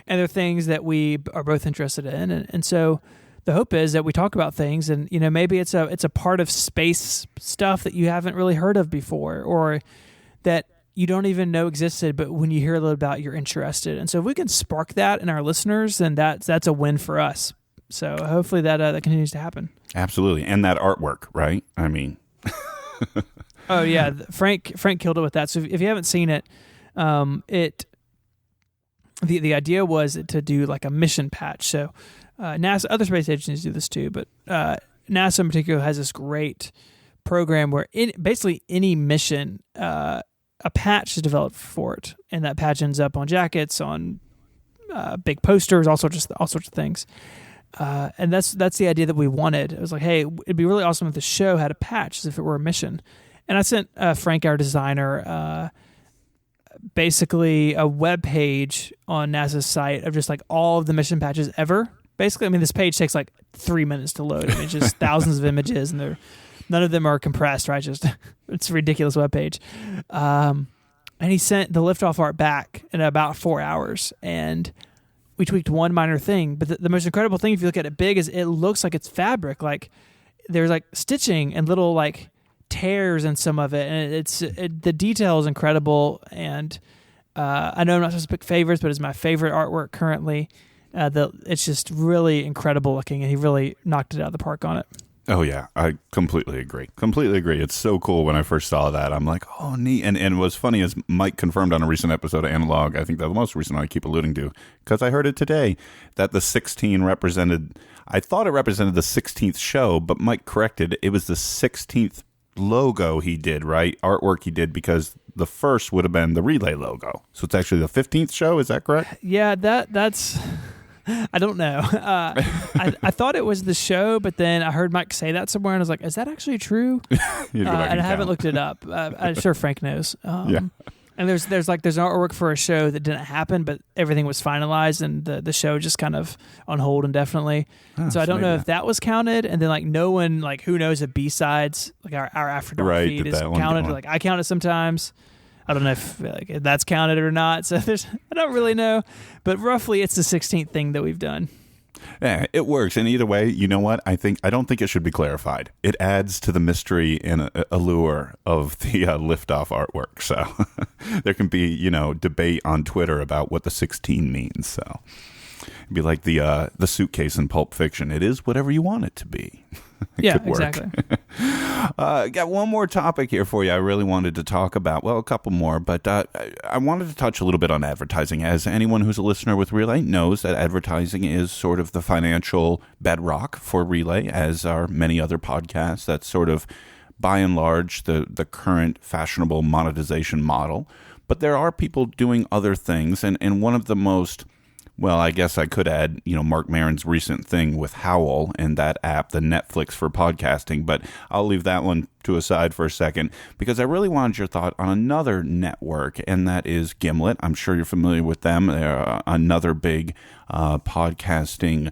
And there are things that we are both interested in. And so the hope is that we talk about things and, maybe it's a part of space stuff that you haven't really heard of before, or that you don't even know existed, but when you hear a little about it, you're interested. And so if we can spark that in our listeners, then that's a win for us. So hopefully that continues to happen. Absolutely. And that artwork, right? I mean. Oh, yeah. Frank killed it with that. So if you haven't seen it, the idea was to do like a mission patch. So NASA, other space agencies do this too, but NASA in particular has this great program where basically any mission, a patch is developed for it. And that patch ends up on jackets, on big posters, all sorts of things. And that's the idea that we wanted. It was like, hey, it'd be really awesome if the show had a patch as if it were a mission. And I sent Frank, our designer, basically a web page on NASA's site of just like all of the mission patches ever. Basically, this page takes like 3 minutes to load. It's just thousands of images, and none of them are compressed, right? It's a ridiculous web page. And he sent the Liftoff art back in about 4 hours, and we tweaked one minor thing, but the most incredible thing, if you look at it big, is it looks like it's fabric. Like there's like stitching and little like tears in some of it, and the detail is incredible. And I know I'm not supposed to pick favorites, but it's my favorite artwork currently. It's just really incredible looking, and he really knocked it out of the park on it. Oh yeah, I completely agree. Completely agree. It's so cool when I first saw that. I'm like, oh neat. And what's funny is Mike confirmed on a recent episode of Analog, I think the most recent one I keep alluding to, because I heard it today, that the 16 represented, I thought it represented the 16th show, but Mike corrected, it was the 16th logo he did, right? Artwork he did, because the first would have been the Relay logo. So it's actually the 15th show, is that correct? Yeah, that's... I don't know. I thought it was the show, but then I heard Mike say that somewhere, and I was like, "Is that actually true?" And I haven't looked it up. I'm sure Frank knows. Yeah. And there's artwork for a show that didn't happen, but everything was finalized, and the show just kind of on hold indefinitely. So I don't know if that was counted, and then like no one, like who knows if B-sides, like our After Dark feed is counted. Like I count it sometimes. I don't know if that's counted or not. So I don't really know, but roughly it's the 16th thing that we've done. Yeah, it works. And either way, you know what? I don't think it should be clarified. It adds to the mystery and allure of the liftoff artwork. So there can be, debate on Twitter about what the 16 means. So it'd be like the suitcase in Pulp Fiction. It is whatever you want it to be. Yeah, exactly. Got one more topic here for you I really wanted to talk about. Well, a couple more, but I wanted to touch a little bit on advertising. As anyone who's a listener with Relay knows, that advertising is sort of the financial bedrock for Relay, as are many other podcasts. That's sort of, by and large, the current fashionable monetization model. But there are people doing other things, and one of the most... Well, I guess I could add, Mark Maron's recent thing with Howl and that app, the Netflix for podcasting, but I'll leave that one to a side for a second, because I really wanted your thought on another network, and that is Gimlet. I'm sure you're familiar with them. They're another big podcasting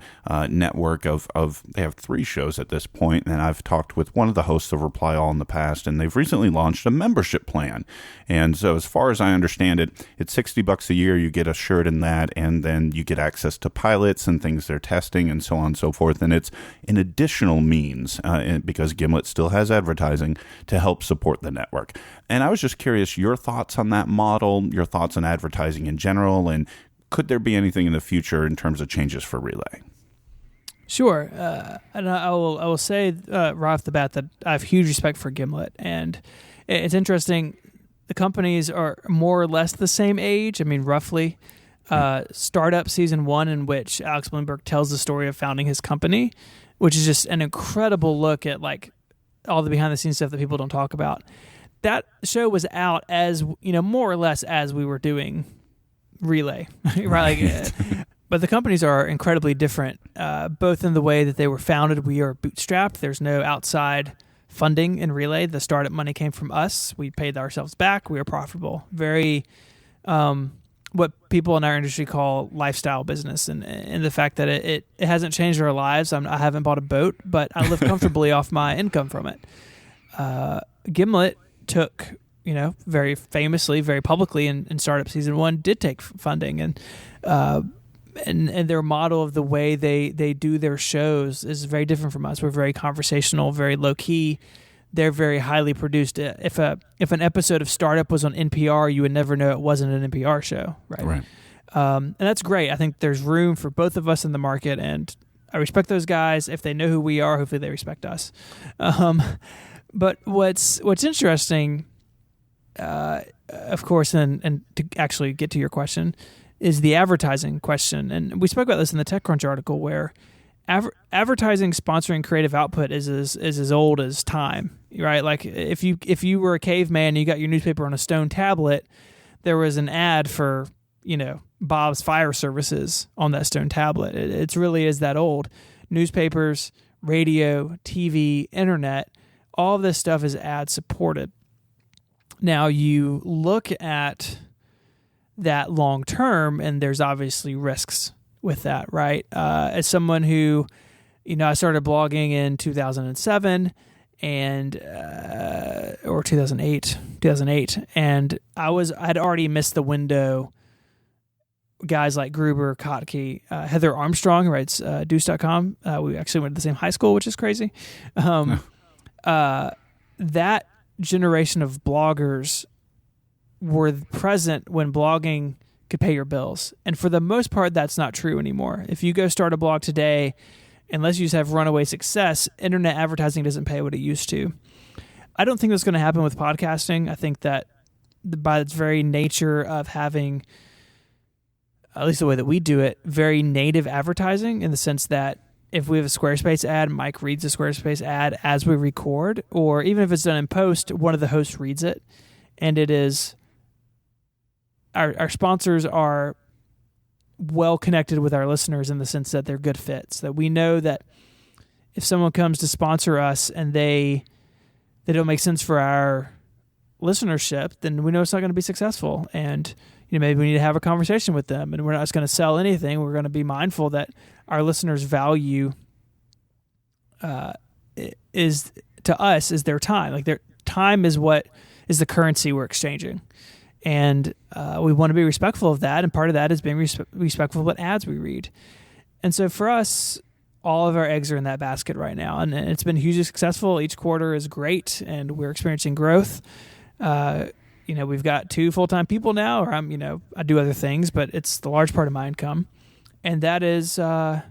network of they have 3 shows at this point, and I've talked with one of the hosts of Reply All in the past, and they've recently launched a membership plan. And so as far as I understand it, it's $60 a year. You get a shirt in that, and then you get access to pilots and things they're testing and so on and so forth. And it's an additional means, because Gimlet still has advertising, to help support the network. And I was just curious, your thoughts on that model, your thoughts on advertising in general, and could there be anything in the future in terms of changes for Relay? Sure. And I will say right off the bat that I have huge respect for Gimlet. And it's interesting, the companies are more or less the same age. I mean, roughly. Startup Season 1, in which Alex Bloomberg tells the story of founding his company, which is just an incredible look at like all the behind the scenes stuff that people don't talk about. That show was out as, more or less as we were doing Relay, right? But the companies are incredibly different, both in the way that they were founded. We are bootstrapped. There's no outside funding in Relay. The startup money came from us. We paid ourselves back. We are profitable. Very, what people in our industry call lifestyle business, and the fact that it hasn't changed our lives. I haven't bought a boat, but I live comfortably off my income from it. Gimlet took, very famously, very publicly in Startup Season 1 did take funding, and their model of the way they do their shows is very different from us. We're very conversational, very low key. They're very highly produced. If an episode of Startup was on NPR, you would never know it wasn't an NPR show, right? Right. And that's great. I think there's room for both of us in the market, and I respect those guys. If they know who we are, hopefully they respect us. But what's interesting, of course, and to actually get to your question, is the advertising question. And we spoke about this in the TechCrunch article, where advertising sponsoring creative output is as old as time, right? Like if you were a caveman and you got your newspaper on a stone tablet, there was an ad for, Bob's Fire Services on that stone tablet. It really is that old. Newspapers, radio, TV, internet, all of this stuff is ad supported. Now you look at that long term, and there's obviously risks with that, right? As someone who, I started blogging in 2007 or 2008, and I'd already missed the window. Guys like Gruber, Kotke, Heather Armstrong, who writes Deuce.com. We actually went to the same high school, which is crazy. That generation of bloggers were present when blogging could pay your bills. And for the most part, that's not true anymore. If you go start a blog today, unless you just have runaway success, internet advertising doesn't pay what it used to. I don't think that's going to happen with podcasting. I think that by its very nature of having, at least the way that we do it, very native advertising, in the sense that if we have a Squarespace ad, Mike reads the Squarespace ad as we record, or even if it's done in post, one of the hosts reads it. And it is, our sponsors are well connected with our listeners in the sense that they're good fits. That we know that if someone comes to sponsor us and they don't make sense for our listenership, then we know it's not going to be successful. And maybe we need to have a conversation with them, and we're not just going to sell anything. We're going to be mindful that our listeners' value is to us is their time. Like, their time is what is the currency we're exchanging. And we want to be respectful of that, and part of that is being respectful of what ads we read. And so for us, all of our eggs are in that basket right now, and it's been hugely successful. Each quarter is great, and we're experiencing growth. We've got 2 full-time people now, or I do other things, but it's the large part of my income. And that is in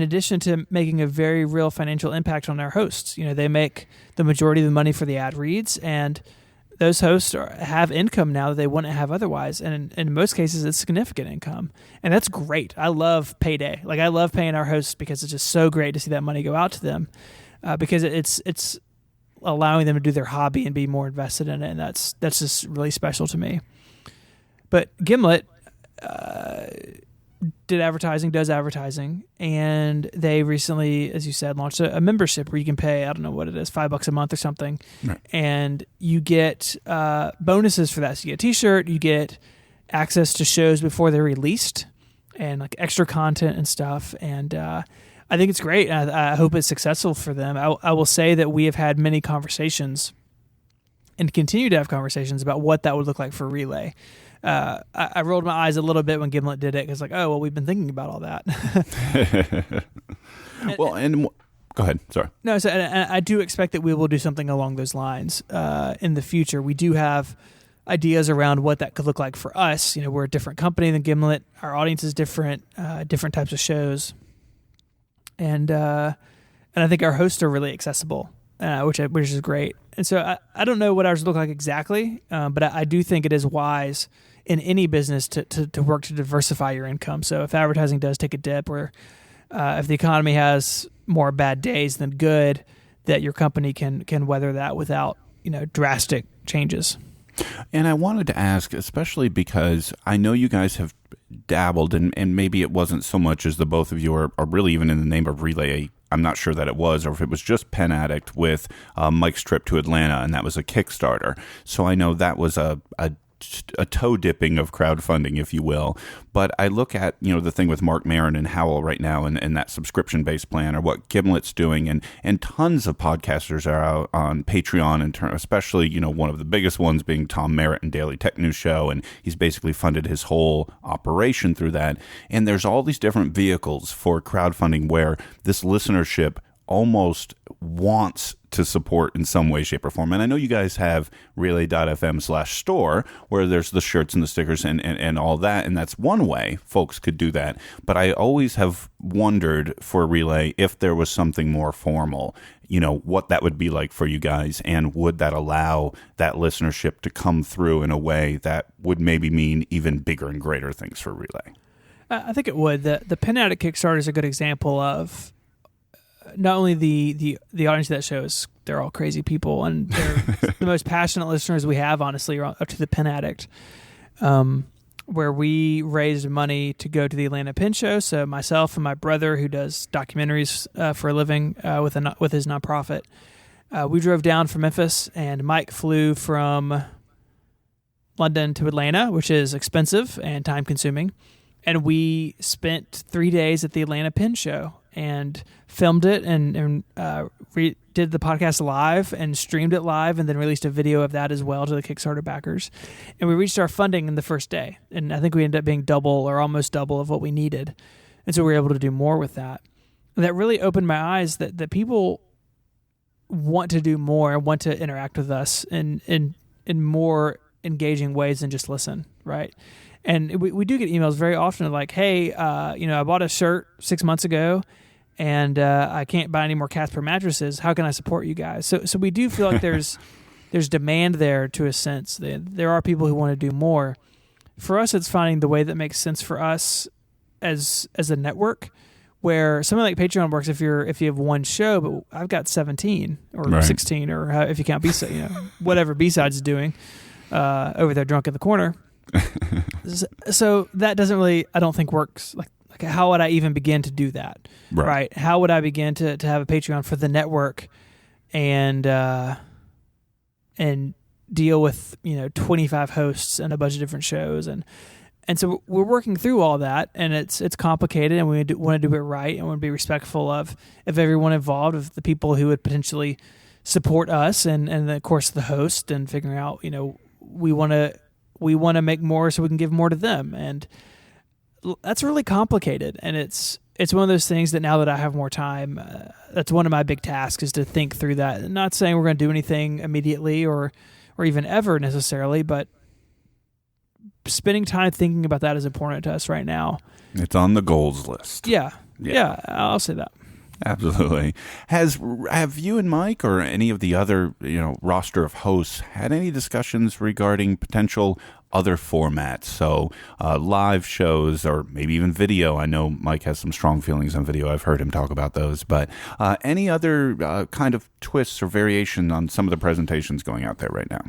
addition to making a very real financial impact on our hosts. They make the majority of the money for the ad reads, and those hosts have income now that they wouldn't have otherwise. And in most cases, it's significant income. And that's great. I love payday. Like, I love paying our hosts because it's just so great to see that money go out to them, because it's allowing them to do their hobby and be more invested in it. And that's just really special to me. But Gimlet does advertising, and they recently, as you said, launched a membership where you can pay, I don't know what it is, $5 a month or something. Right. And you get bonuses for that. So you get a t-shirt, you get access to shows before they're released, and like extra content and stuff. And I think it's great. I hope it's successful for them. I will say that we have had many conversations and continue to have conversations about what that would look like for Relay. I rolled my eyes a little bit when Gimlet did it, because we've been thinking about all that. Go ahead. Sorry. No, so I do expect that we will do something along those lines in the future. We do have ideas around what that could look like for us. We're a different company than Gimlet. Our audience is different, different types of shows, and I think our hosts are really accessible, which is great. And so I don't know what ours look like exactly, but I do think it is wise in any business to work to diversify your income. So if advertising does take a dip, or if the economy has more bad days than good, that your company can weather that without drastic changes. And I wanted to ask, especially because I know you guys have dabbled, and maybe it wasn't so much as the both of you are really even in the name of Relay. I'm not sure that it was, or if it was just Pen Addict with Mike's trip to Atlanta, and that was a Kickstarter. So I know that was a toe dipping of crowdfunding, if you will. But I look at the thing with Mark Maron and Howell right now, and that subscription based plan, or what Gimlet's doing, and tons of podcasters are out on Patreon, and especially one of the biggest ones being Tom Merritt and Daily Tech News Show, and he's basically funded his whole operation through that. And there's all these different vehicles for crowdfunding where this listenership almost wants to support in some way, shape, or form. And I know you guys have relay.fm/store where there's the shirts and the stickers and all that, and that's one way folks could do that. But I always have wondered for Relay if there was something more formal, what that would be like for you guys, and would that allow that listenership to come through in a way that would maybe mean even bigger and greater things for Relay? I think it would. The Pen Addict Kickstarter is a good example of not only the audience of that show is, they're all crazy people, and they're the most passionate listeners we have, honestly, up to the Pen Addict, where we raised money to go to the Atlanta Pen Show. So myself and my brother, who does documentaries for a living with his nonprofit, we drove down from Memphis, and Mike flew from London to Atlanta, which is expensive and time consuming. And we spent 3 days at the Atlanta Pen Show and filmed it, and did the podcast live and streamed it live, and then released a video of that as well to the Kickstarter backers. And we reached our funding in the first day, and I think we ended up being double or almost double of what we needed. And so we were able to do more with that. And that really opened my eyes that people want to do more and want to interact with us in more engaging ways than just listen, right? And we do get emails very often like, hey, I bought a shirt 6 months ago, and I can't buy any more Casper mattresses. How can I support you guys? So we do feel like there's demand there to a sense. There are people who want to do more. For us, it's finding the way that makes sense for us as a network, where something like Patreon works if you have one show, but I've got 17 or 16, or if you count B-side, whatever B-sides is doing over there drunk in the corner. So that doesn't really, I don't think, works. Like how would I even begin to do that? Right? How would I begin to have a Patreon for the network and deal with 25 hosts and a bunch of different shows, and so we're working through all that, and it's complicated, and we want to do it right, and want to be respectful of everyone involved, of the people who would potentially support us, and of course the host, and figuring out we want to make more so we can give more to them, and that's really complicated, and it's one of those things that now that I have more time, that's one of my big tasks, is to think through that. I'm not saying we're going to do anything immediately or even ever necessarily, but spending time thinking about that is important to us right now. It's on the goals list. Yeah, I'll say that. Absolutely. Have you and Mike or any of the other roster of hosts had any discussions regarding potential other formats? So live shows, or maybe even video. I know Mike has some strong feelings on video. I've heard him talk about those. But any other kind of twists or variation on some of the presentations going out there right now?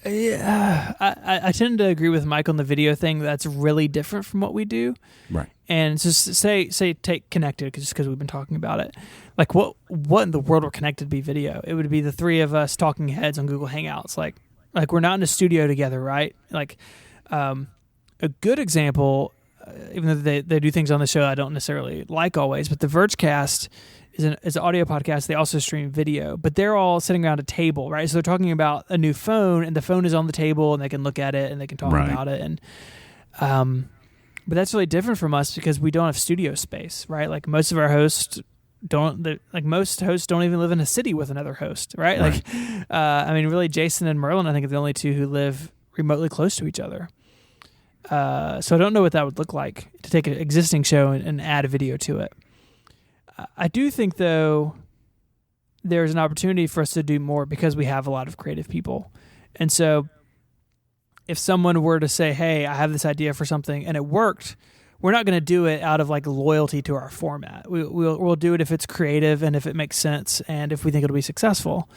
Yeah, I tend to agree with Mike on the video thing. That's really different from what we do. Right. And just say take Connected, just because we've been talking about it. Like what in the world would Connected be video? It would be the three of us talking heads on Google Hangouts. Like we're not in a studio together, right? Like a good example, even though they do things on the show I don't necessarily like always, but the Vergecast is an audio podcast. They also stream video, but they're all sitting around a table, right? So they're talking about a new phone, and the phone is on the table, and they can look at it, and they can talk about it. And but that's really different from us because we don't have studio space, right? Like most of our hosts most hosts don't even live in a city with another host, right? Like, really, Jason and Merlin, I think, are the only two who live remotely close to each other. So I don't know what that would look like to take an existing show and add a video to it. I do think, though, there's an opportunity for us to do more because we have a lot of creative people. And so if someone were to say, hey, I have this idea for something and it worked, we're not going to do it out of loyalty to our format. We'll do it if it's creative and if it makes sense and if we think it'll be successful.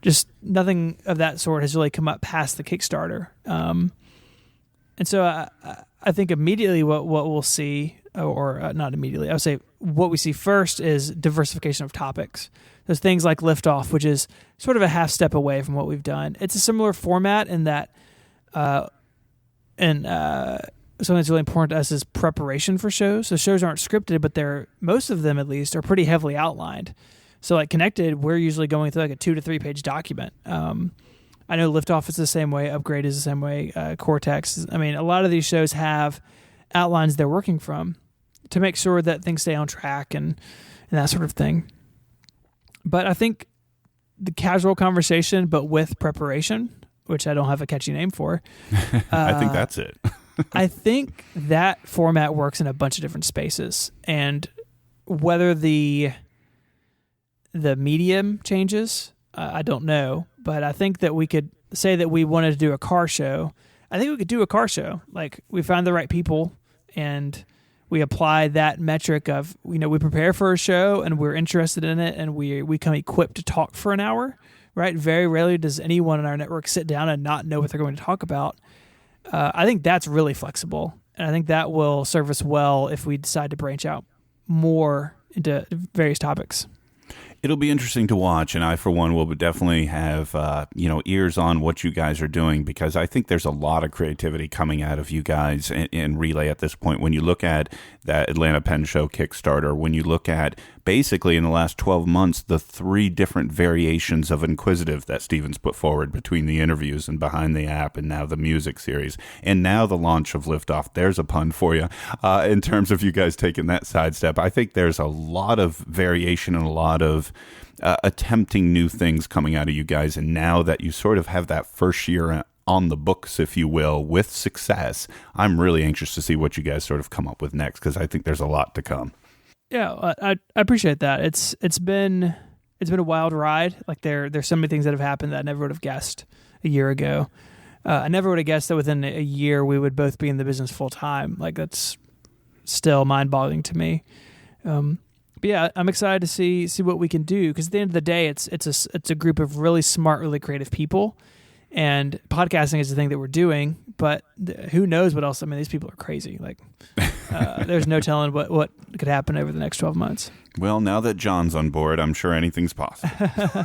Just nothing of that sort has really come up past the Kickstarter. And so I think immediately what we'll see, or not immediately, I would say what we see first is diversification of topics. There's things like Liftoff, which is sort of a half step away from what we've done. It's a similar format in that, something that's really important to us is preparation for shows. So shows aren't scripted, but most of them at least are pretty heavily outlined. So like Connected, we're usually going through a 2 to 3 page document. I know Liftoff is the same way, Upgrade is the same way, Cortex. A lot of these shows have outlines they're working from to make sure that things stay on track and that sort of thing. But I think the casual conversation, but with preparation, which I don't have a catchy name for. I think that's it. I think that format works in a bunch of different spaces. And whether the medium changes, I don't know. But I think that we could say that we wanted to do a car show. I think we could do a car show. Like, we find the right people and we apply that metric of, we prepare for a show and we're interested in it and we come equipped to talk for an hour, right? Very rarely does anyone in our network sit down and not know what they're going to talk about. I think that's really flexible. And I think that will serve us well if we decide to branch out more into various topics. It'll be interesting to watch, and I, for one, will definitely have ears on what you guys are doing, because I think there's a lot of creativity coming out of you guys in Relay at this point. When you look at that Atlanta Pen Show Kickstarter, when you look at basically in the last 12 months, the 3 different variations of Inquisitive that Steven's put forward between the interviews and behind the app, and now the music series, and now the launch of Liftoff. There's a pun for you in terms of you guys taking that sidestep. I think there's a lot of variation and a lot of attempting new things coming out of you guys. And now that you sort of have that first year on the books, if you will, with success, I'm really anxious to see what you guys sort of come up with next, because I think there's a lot to come. Yeah, I appreciate that. It's been a wild ride. Like there's so many things that have happened that I never would have guessed a year ago. I never would have guessed that within a year we would both be in the business full time. Like that's still mind-boggling to me. But yeah, I'm excited to see what we can do, because at the end of the day, it's a group of really smart, really creative people, and podcasting is the thing that we're doing. But who knows what else? I mean, these people are crazy. Like, there's no telling what could happen over the next 12 months. Well, now that John's on board, I'm sure anything's possible.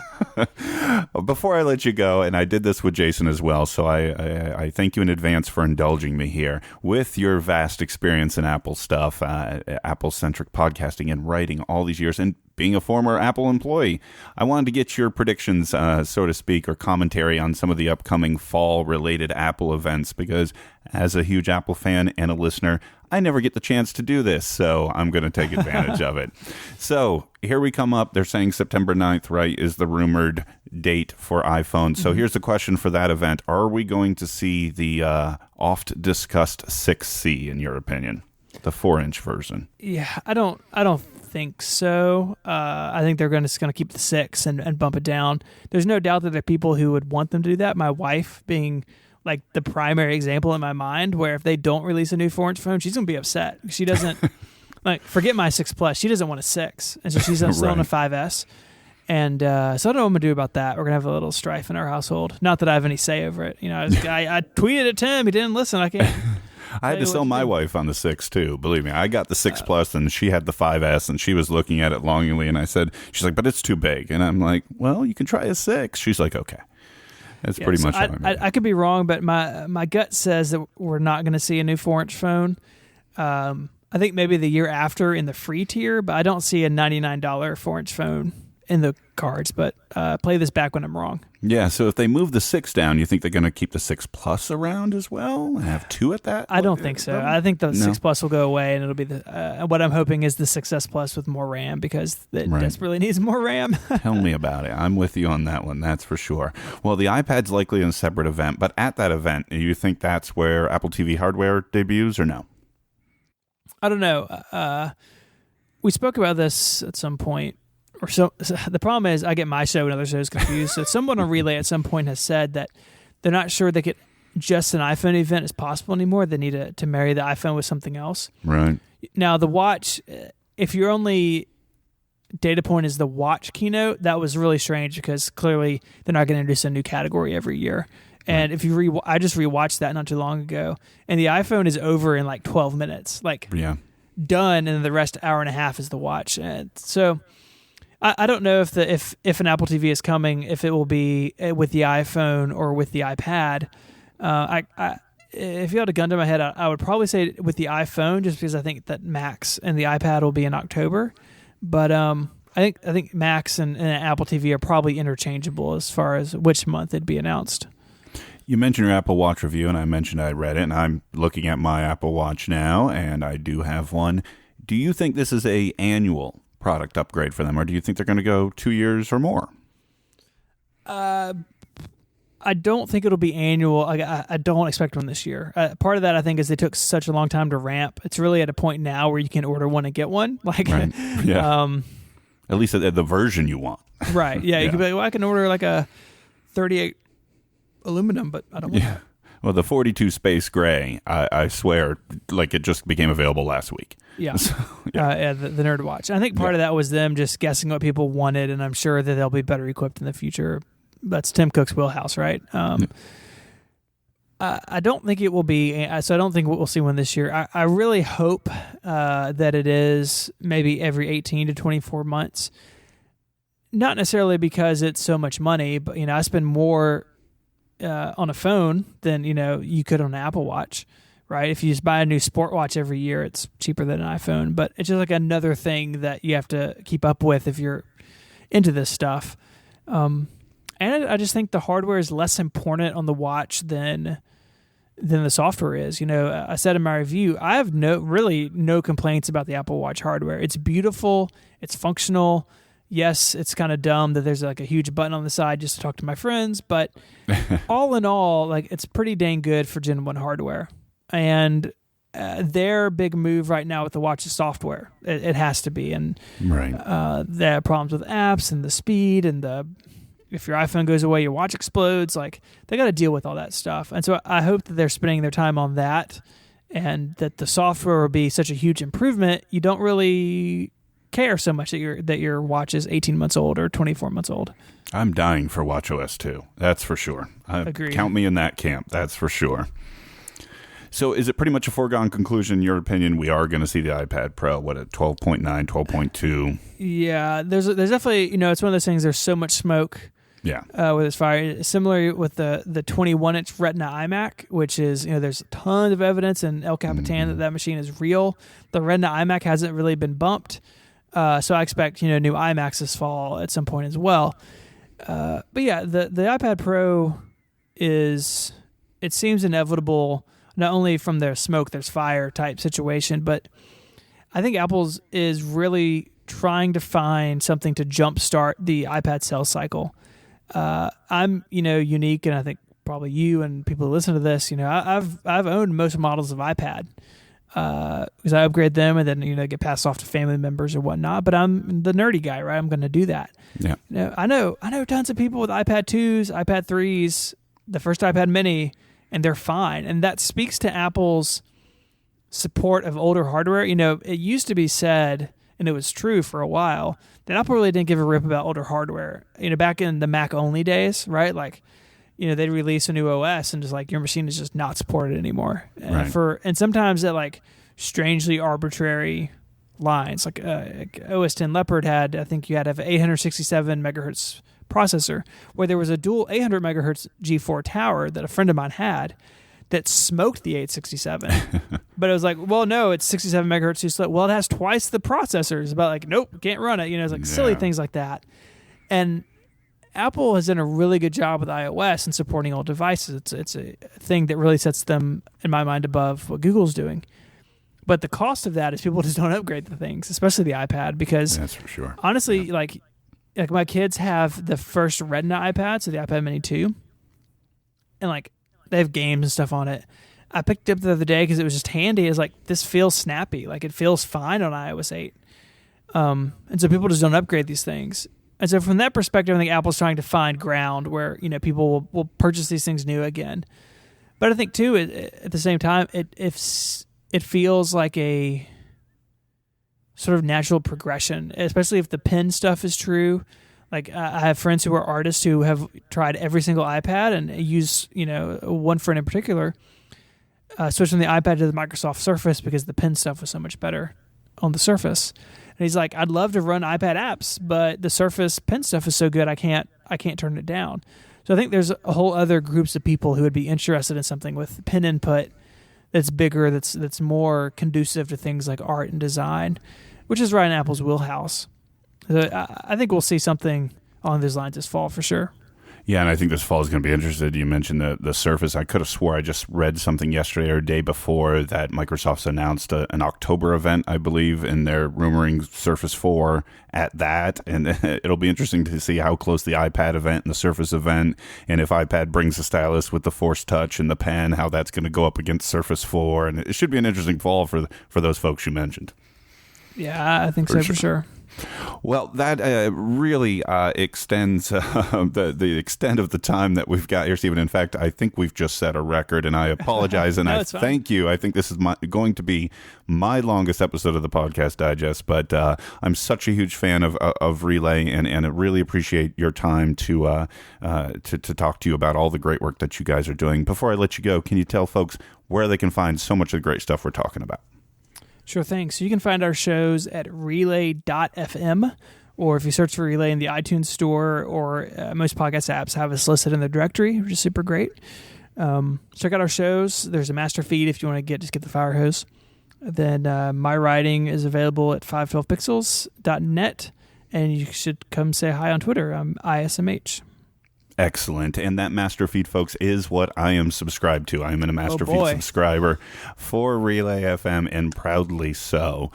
Before I let you go, and I did this with Jason as well, so I thank you in advance for indulging me here. With your vast experience in Apple stuff, Apple-centric podcasting and writing all these years, and being a former Apple employee, I wanted to get your predictions, so to speak, or commentary on some of the upcoming fall-related Apple events, because as a huge Apple fan and a listener, I never get the chance to do this, so I'm going to take advantage of it. So here we come up. They're saying September 9th, right, is the rumored date for iPhone. So here's the question for that event. Are we going to see the oft-discussed 6C, in your opinion? The 4-inch version? Yeah, I don't think so. I think they're just going to keep the 6 and bump it down. There's no doubt that there are people who would want them to do that. My wife being like the primary example in my mind, where if they don't release a new 4-inch phone, she's going to be upset. She doesn't like, forget my 6 Plus. She doesn't want a 6. And so she's still on a 5S. And so I don't know what I'm going to do about that. We're going to have a little strife in our household. Not that I have any say over it. You know, I tweeted at Tim. He didn't listen. I can't. I had to sell my wife on the 6 too. Believe me, I got the 6 Plus and she had the 5S, and she was looking at it longingly. And I said, she's like, but it's too big. And I'm like, well, you can try a 6. She's like, okay. That's pretty much how I could be wrong, but my gut says that we're not going to see a new 4-inch phone. I think maybe the year after in the free tier, but I don't see a $99 4-inch phone in the cards. But play this back when I'm wrong. Yeah, so if they move the 6 down, you think they're going to keep the 6 Plus around as well and have 2 at that? I don't think so. I think the 6 Plus will go away, and it'll be what I'm hoping is the 6S Plus with more RAM, because it desperately needs more RAM. Tell me about it. I'm with you on that one, that's for sure. Well, the iPad's likely in a separate event, but at that event, do you think that's where Apple TV hardware debuts or no? I don't know. We spoke about this at some point. So the problem is I get my show and other shows confused. So someone on Relay at some point has said that they're not sure that just an iPhone event is possible anymore. They need to marry the iPhone with something else. Right. Now, the watch, if your only data point is the watch keynote, that was really strange, because clearly they're not going to introduce a new category every year. And if you I just rewatched that not too long ago, and the iPhone is over in like 12 minutes. Like, done, and then the rest hour and a half is the watch. And so I don't know if an Apple TV is coming, if it will be with the iPhone or with the iPad. If you had a gun to my head, I would probably say with the iPhone, just because I think that Max and the iPad will be in October. But I think Max and Apple TV are probably interchangeable as far as which month it'd be announced. You mentioned your Apple Watch review, and I mentioned I read it, and I'm looking at my Apple Watch now, and I do have one. Do you think this is a annual product upgrade for them, or do you think they're going to go 2 years or more? I don't think it'll be annual. I don't expect one this year. Part of that, I think, is they took such a long time to ramp. It's really at a point now where you can order one and get one. Like, right. Yeah. At least the version you want. Right. Yeah. You could be like, well, I can order like a 38 aluminum, but I don't want that. Well, the 42 Space Gray, I swear, like it just became available last week. Yeah. So, the Nerd Watch. I think part of that was them just guessing what people wanted, and I'm sure that they'll be better equipped in the future. That's Tim Cook's wheelhouse, right? I don't think it will be, so I don't think we'll see one this year. I really hope that it is maybe every 18 to 24 months. Not necessarily because it's so much money, but I spend more on a phone than you could on an Apple Watch, right? If you just buy a new sport watch every year, it's cheaper than an iPhone, but it's just like another thing that you have to keep up with if you're into this stuff. And I just think the hardware is less important on the watch than the software is. I said in my review, I have no complaints about the Apple Watch hardware. It's beautiful, it's functional. Yes, it's kind of dumb that there's like a huge button on the side just to talk to my friends, but all in all, like, it's pretty dang good for Gen 1 hardware. And their big move right now with the watch is software. It has to be. And they have problems with apps and the speed and if your iPhone goes away, your watch explodes. Like, they got to deal with all that stuff. And so I hope that they're spending their time on that, and that the software will be such a huge improvement. You don't really care so much that your watch is 18 months old or 24 months old. I'm dying for watchOS 2. That's for sure. Agreed. Count me in that camp. That's for sure. So is it pretty much a foregone conclusion, in your opinion, we are going to see the iPad Pro, at 12.9, 12.2? Yeah, there's definitely, it's one of those things, there's so much smoke. Yeah. With its fire. Similar with the 21-inch Retina iMac, which is, there's a ton of evidence in El Capitan that machine is real. The Retina iMac hasn't really been bumped. So I expect, new iMacs this fall at some point as well. But yeah, the iPad Pro it seems inevitable, not only from their smoke, there's fire type situation, but I think Apple's is really trying to find something to jumpstart the iPad sales cycle. I'm, unique, and I think probably you and people who listen to this, I've owned most models of iPad, because I upgrade them and then, get passed off to family members or whatnot, but I'm the nerdy guy, right? I'm going to do that. Yeah. I know tons of people with iPad 2s, iPad 3s, the first iPad mini, and they're fine. And that speaks to Apple's support of older hardware. It used to be said, and it was true for a while, that Apple really didn't give a rip about older hardware. Back in the Mac only days, right? Like, they'd release a new OS and just like, your machine is just not supported anymore. And sometimes at like strangely arbitrary lines, like OS 10 Leopard had, I think you had to have an 867 megahertz processor, where there was a dual 800 megahertz G4 tower that a friend of mine had that smoked the 867. But it was like, well, no, it's 67 megahertz too slow. Well, it has twice the processors. About like, nope, can't run it. It's like silly things like that. And Apple has done a really good job with iOS and supporting all devices. It's a thing that really sets them, in my mind, above what Google's doing. But the cost of that is people just don't upgrade the things, especially the iPad, because that's for sure. Honestly, like my kids have the first Retina iPad, so the iPad Mini 2, and like they have games and stuff on it. I picked it up the other day because it was just handy. It's like, this feels snappy. Like, it feels fine on iOS 8. And so people just don't upgrade these things. And so from that perspective, I think Apple's trying to find ground where, people will purchase these things new again. But I think, too, at the same time, it feels like a sort of natural progression, especially if the pen stuff is true. Like, I have friends who are artists who have tried every single iPad and use, one friend in particular, switched from the iPad to the Microsoft Surface because the pen stuff was so much better on the Surface. And he's like, I'd love to run iPad apps, but the Surface pen stuff is so good, I can't turn it down. So I think there's a whole other groups of people who would be interested in something with pen input that's bigger, that's more conducive to things like art and design, which is right in Apple's wheelhouse. So I think we'll see something along those lines this fall for sure. Yeah, and I think this fall is going to be interesting. You mentioned the Surface. I could have swore I just read something yesterday or day before that Microsoft's announced an October event, I believe, and they're rumoring Surface 4 at that. And it'll be interesting to see how close the iPad event and the Surface event, and if iPad brings the stylus with the Force Touch and the pen, how that's going to go up against Surface 4. And it should be an interesting fall for those folks you mentioned. Yeah, I think so for sure. Well, that really extends the extent of the time that we've got here, Stephen. In fact, I think we've just set a record, and I apologize, and no, I thank you. I think this is going to be my longest episode of the Podcast Digest, but I'm such a huge fan of Relay, and I really appreciate your time to talk to you about all the great work that you guys are doing. Before I let you go, can you tell folks where they can find so much of the great stuff we're talking about? Sure thing. So you can find our shows at relay.fm, or if you search for Relay in the iTunes store, or most podcast apps have us listed in the directory, which is super great. Check out our shows. There's a master feed if you want to just get the fire hose. Then my writing is available at 512pixels.net, and you should come say hi on Twitter. I'm ISMH. Excellent. And that master feed, folks, is what I am subscribed to. I am a master feed subscriber for Relay FM, and proudly so.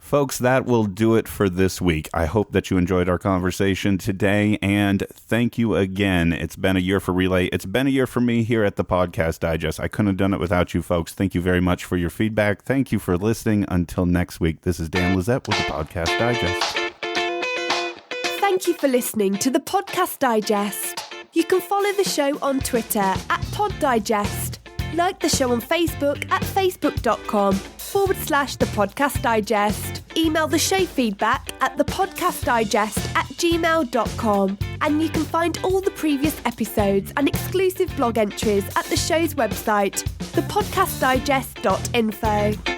Folks, that will do it for this week. I hope that you enjoyed our conversation today, and thank you again. It's been a year for Relay. It's been a year for me here at the Podcast Digest. I couldn't have done it without you folks. Thank you very much for your feedback. Thank you for listening. Until next week, this is Dan Lizette with the Podcast Digest. Thank you for listening to the Podcast Digest. You can follow the show on Twitter at PodDigest. Like the show on Facebook at facebook.com/The Podcast Digest. Email the show feedback at thepodcastdigest@gmail.com. And you can find all the previous episodes and exclusive blog entries at the show's website, thepodcastdigest.info.